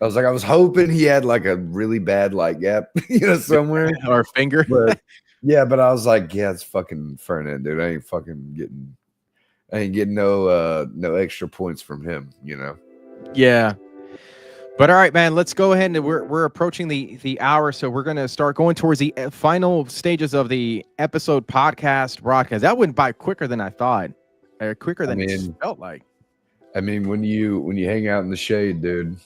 Speaker 2: I was like, I was hoping he had like a really bad light gap, you know, somewhere
Speaker 1: or finger.
Speaker 2: But yeah, but I was like, yeah, it's fucking Fernand, dude. I ain't getting no extra points from him, you know.
Speaker 1: Yeah. But all right, man, let's go ahead and we're approaching the hour, so we're gonna start going towards the final stages of the episode broadcast. That went by quicker than I thought, or quicker than it felt like.
Speaker 2: I mean, when you hang out in the shade, dude.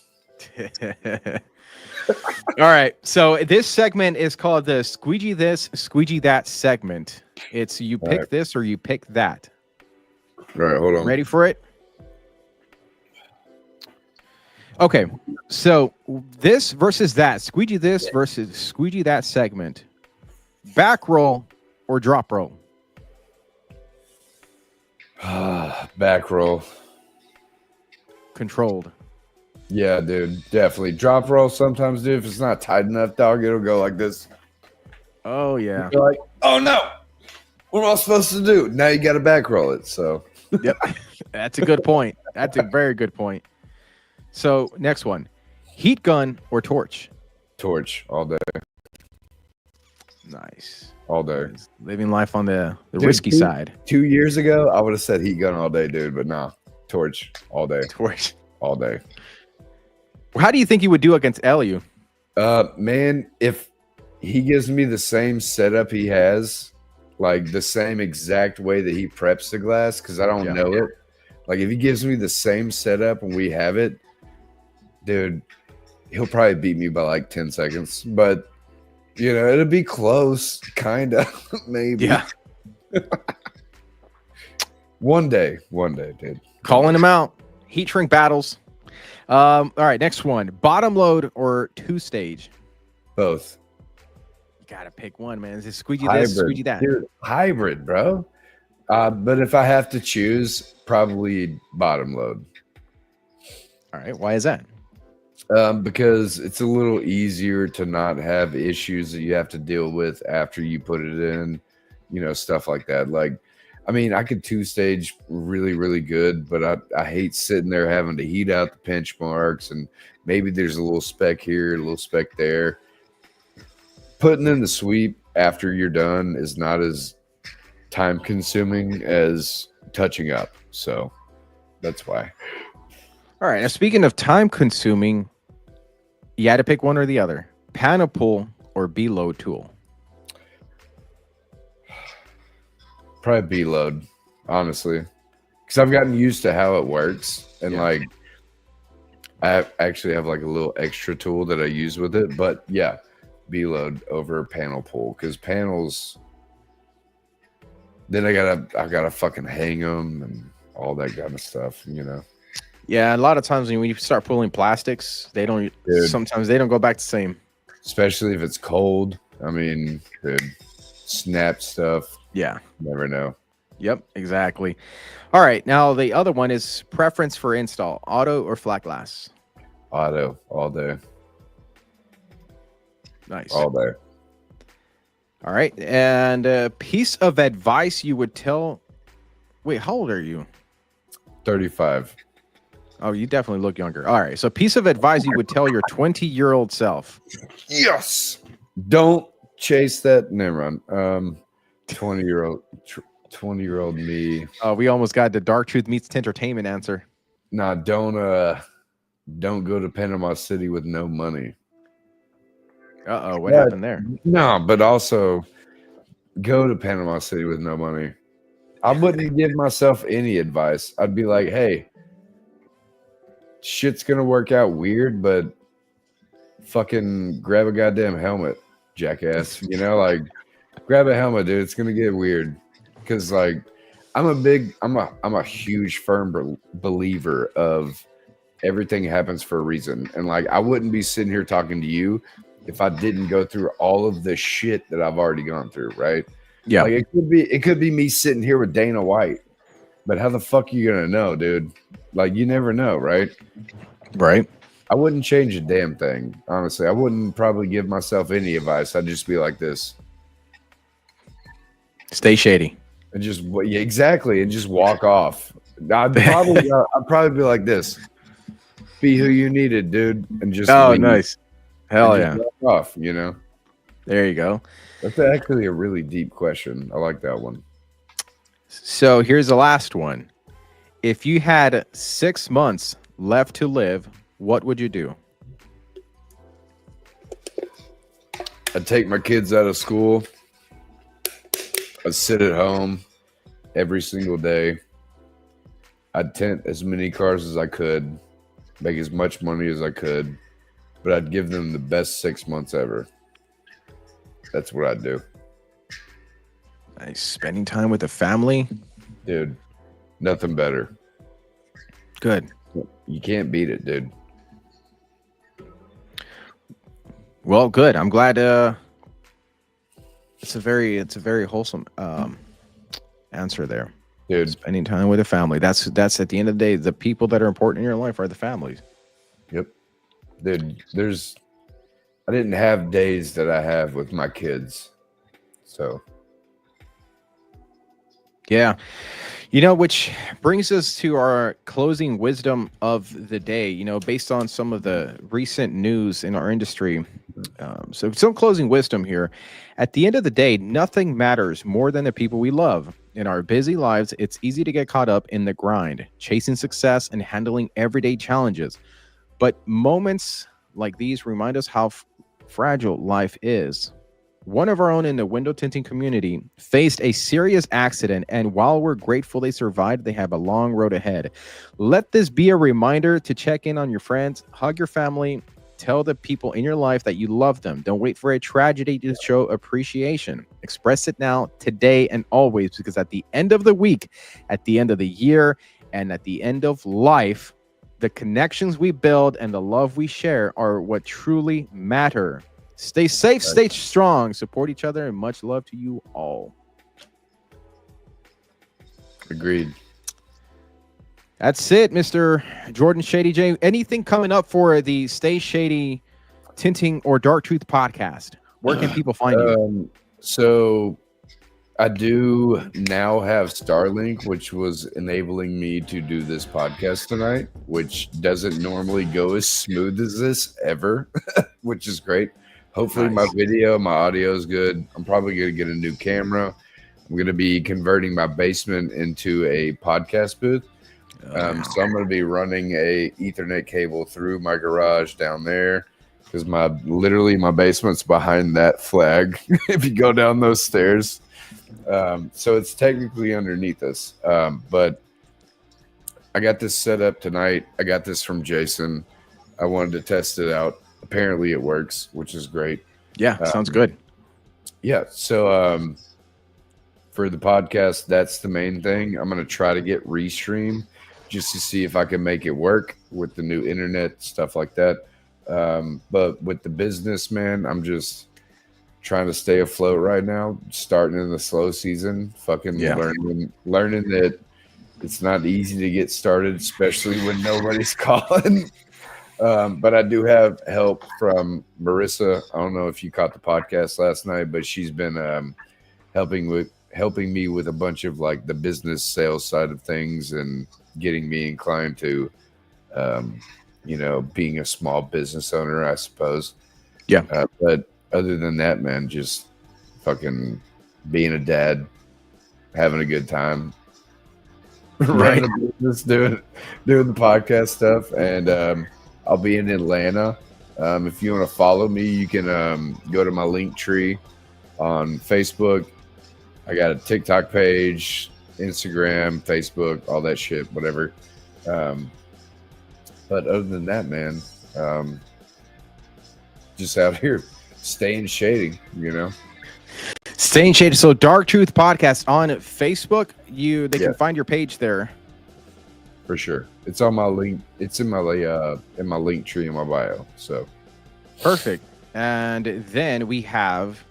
Speaker 1: All right, so this segment is called the Squeegee This, Squeegee That segment. It's you pick this or you pick that.
Speaker 2: All right, hold on.
Speaker 1: Ready for it? Okay, So this versus that, squeegee this versus squeegee that segment, back roll or drop roll?
Speaker 2: Back roll.
Speaker 1: Controlled.
Speaker 2: Yeah, dude, definitely. Drop roll sometimes, dude. If it's not tight enough, dog, it'll go like this.
Speaker 1: Oh yeah.
Speaker 2: You're like, oh no, what am I supposed to do? Now you got to back roll it. So,
Speaker 1: Yep. That's a good point. That's a very good point. So next one, heat gun or torch?
Speaker 2: torch all day,
Speaker 1: Nice.
Speaker 2: all day.
Speaker 1: Living life on the
Speaker 2: Dude,
Speaker 1: risky side.
Speaker 2: 2 years ago, I would have said heat gun all day, dude, but nah, torch all day,
Speaker 1: Torch.
Speaker 2: all day.
Speaker 1: How do you think you would do against LU?
Speaker 2: Man, if he gives me the same setup he has, like the same exact way that he preps the glass, because I don't know it. Like if he gives me the same setup and we have it, dude, he'll probably beat me by like 10 seconds. But you know, it'll be close, kind of, maybe.
Speaker 1: Yeah.
Speaker 2: One day, dude.
Speaker 1: Calling him out. Heat shrink battles. All right, next one. Bottom load or two stage?
Speaker 2: Both.
Speaker 1: You gotta pick one, man. Is it squeegee this, squeegee that?
Speaker 2: Dude, hybrid, bro. But if I have to choose, probably bottom load.
Speaker 1: All right, why is that?
Speaker 2: Because it's a little easier to not have issues that you have to deal with after you put it in, you know, stuff like that. Like, I mean, I could two stage really, really good, but I hate sitting there having to heat out the pinch marks, and maybe there's a little speck here, a little speck there. Putting in the sweep after you're done is not as time consuming as touching up. So that's why.
Speaker 1: All right, now speaking of time consuming, you had to pick one or the other. Panel pull or B-load tool?
Speaker 2: Probably B-load, honestly, because I've gotten used to how it works, and like I actually have like a little extra tool that I use with it. But yeah, B-load over panel pull, because panels, then I gotta fucking hang them and all that kind of stuff, you know.
Speaker 1: Yeah, a lot of times when you start pulling plastics, they don't.
Speaker 2: Dude.
Speaker 1: Sometimes they don't go back the same.
Speaker 2: Especially if it's cold. I mean, dude, snap stuff.
Speaker 1: Yeah.
Speaker 2: Never know.
Speaker 1: Yep, exactly. All right, now the other one is preference for install, auto or flat glass?
Speaker 2: Auto all day.
Speaker 1: Nice.
Speaker 2: All day.
Speaker 1: All right, and a piece of advice you would tell. Wait, how old are you?
Speaker 2: 35.
Speaker 1: Oh, you definitely look younger. All right, so piece of advice you would tell your 20-year-old self.
Speaker 2: Yes. Don't chase that. Never mind. 20-year-old me.
Speaker 1: We almost got the Dark Truth Meets Tintertainment answer.
Speaker 2: Nah, don't go to Panama City with no money.
Speaker 1: Uh-oh, what happened there?
Speaker 2: No, but also go to Panama City with no money. I wouldn't give myself any advice. I'd be like, hey, shit's gonna work out weird, but fucking grab a goddamn helmet, jackass. You know, like grab a helmet, dude. It's gonna get weird. Because like I'm a huge firm believer of everything happens for a reason. And like I wouldn't be sitting here talking to you if I didn't go through all of the shit that I've already gone through, right?
Speaker 1: Yeah.
Speaker 2: Like it could be me sitting here with Dana White. But how the fuck are you gonna know, dude? Like you never know, right?
Speaker 1: Right.
Speaker 2: I wouldn't change a damn thing, honestly. I wouldn't probably give myself any advice. I'd just be like this.
Speaker 1: Stay shady.
Speaker 2: And just exactly, and just walk off. I'd probably be like this. Be who you needed, dude, and just leave.
Speaker 1: Nice. Hell yeah.
Speaker 2: Walk off, you know.
Speaker 1: There you go.
Speaker 2: That's actually a really deep question. I like that one.
Speaker 1: So here's the last one. If you had 6 months left to live, what would you do?
Speaker 2: I'd take my kids out of school. I'd sit at home every single day. I'd tent as many cars as I could, make as much money as I could, but I'd give them the best 6 months ever. That's what I'd do.
Speaker 1: Nice. Spending time with the family.
Speaker 2: Dude, nothing better.
Speaker 1: Good.
Speaker 2: You can't beat it, dude.
Speaker 1: Well, good. I'm glad. It's a very wholesome answer there.
Speaker 2: Dude,
Speaker 1: Spending time with the family. That's at the end of the day, the people that are important in your life are the families.
Speaker 2: yep. Dude, I didn't have days that I have with my kids. So,
Speaker 1: Yeah. Which brings us to our closing wisdom of the day, based on some of the recent news in our industry. So some closing wisdom here. At the end of the day, nothing matters more than the people we love. In our busy lives, it's easy to get caught up in the grind, chasing success and handling everyday challenges. But moments like these remind us how fragile life is. One of our own in the window tinting community faced a serious accident, and while we're grateful they survived, they have a long road ahead. Let this be a reminder to check in on your friends, hug your family, tell the people in your life that you love them. Don't wait for a tragedy to show appreciation. Express it now, today, and always, because at the end of the week, at the end of the year, and at the end of life, the connections we build and the love we share are what truly matter. Stay safe, stay strong, support each other, and much love to you all.
Speaker 2: agreed.
Speaker 1: That's it, Mr. Jordan Shady J. Anything coming up for the Stay Shady Tinting or Dark Truth podcast? Where can people find you?
Speaker 2: So I do now have Starlink, which was enabling me to do this podcast tonight, which doesn't normally go as smooth as this ever, which is great. Hopefully my video, my audio is good. I'm probably going to get a new camera. I'm going to be converting my basement into a podcast booth. So I'm going to be running a Ethernet cable through my garage down there because my basement's behind that flag. If you go down those stairs, so it's technically underneath us. But I got this set up tonight. I got this from Jason. I wanted to test it out. Apparently it works, which is great.
Speaker 1: Yeah, sounds good.
Speaker 2: Yeah. So for the podcast, that's the main thing. I'm going to try to get Restream just to see if I can make it work with the new internet, stuff like that. But with the business, man, I'm just trying to stay afloat right now, starting in the slow season, learning that it's not easy to get started, especially when nobody's calling. But I do have help from Marissa. I don't know if you caught the podcast last night, but she's been helping me with a bunch of like the business sales side of things and getting me inclined to, being a small business owner, I suppose.
Speaker 1: Yeah.
Speaker 2: But other than that, man, just fucking being a dad, having a good time, running a business, doing the podcast stuff, and I'll be in Atlanta. If you want to follow me, you can go to my link tree on Facebook. I got a TikTok page, Instagram, Facebook, all that shit, whatever. But other than that, man, just out here staying shady,
Speaker 1: Staying Shady. So Dark Truth Podcast on Facebook. They can find your page there.
Speaker 2: For sure. It's on my link. It's in my link tree in my bio. So
Speaker 1: perfect. And then we have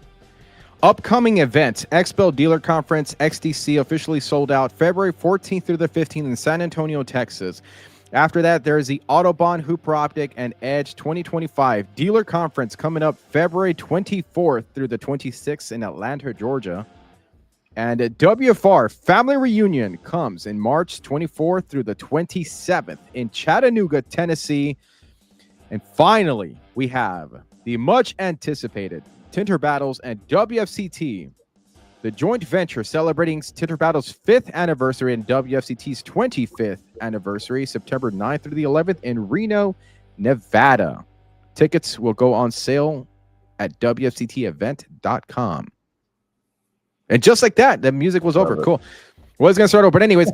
Speaker 1: upcoming events. Expel Dealer Conference, XDC, officially sold out February 14th through the 15th in San Antonio, Texas. After that, there's the Autobahn, Hooper Optic, and Edge 2025 Dealer Conference coming up February 24th through the 26th in Atlanta, Georgia. And WFR Family Reunion comes in March 24th through the 27th in Chattanooga, Tennessee. And finally, we have the much anticipated Tinter Battles and WFCT, the joint venture celebrating Tinter Battles' 5th anniversary and WFCT's 25th anniversary, September 9th through the 11th in Reno, Nevada. Tickets will go on sale at WFCTevent.com. And just like that, the music was over. Cool. Was going to start over. But anyways,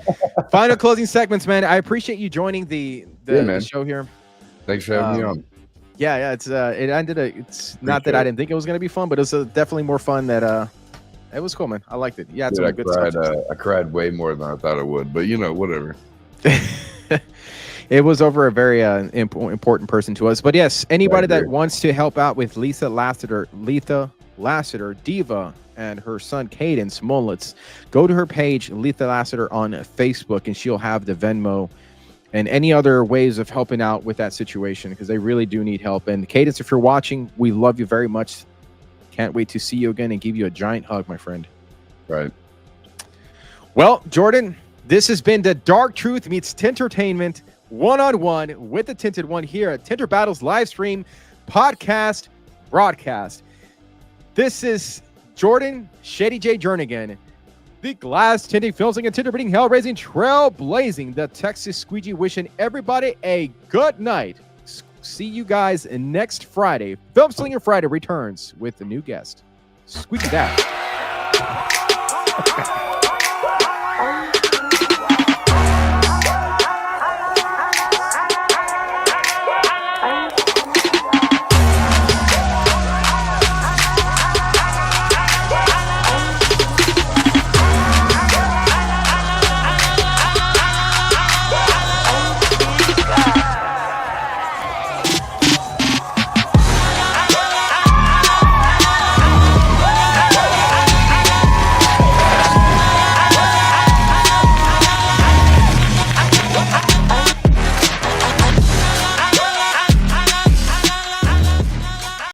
Speaker 1: final closing segments, man. I appreciate you joining the show here.
Speaker 2: Thanks for having me on.
Speaker 1: Yeah. It's not that I didn't think it was going to be fun, but it was definitely more fun that it was cool, man. I liked it. Yeah, it's good stuff.
Speaker 2: I cried way more than I thought I would, but whatever.
Speaker 1: It was over a very important person to us. But yes, anybody that
Speaker 2: agree.
Speaker 1: wants to help out with Letha Lassiter, Diva, and her son Caden Smolitz, go to her page, Letha Lassiter, on Facebook, and she'll have the Venmo and any other ways of helping out with that situation, because they really do need help. And Cadence, if you're watching, we love you very much. Can't wait to see you again and give you a giant hug, my friend.
Speaker 2: Right.
Speaker 1: Well, Jordan, this has been the Dark Truth meets Tintertainment one-on-one with the Tinted One here at Tinter Battles live stream podcast broadcast. This is Jordan Shady J. Jernigan, the glass tinting, filming, and Tinter beating, hell-raising, trailblazing, the Texas Squeegee, wishing everybody a good night. See you guys next Friday. Film Slinger Friday returns with a new guest. Squeaky that.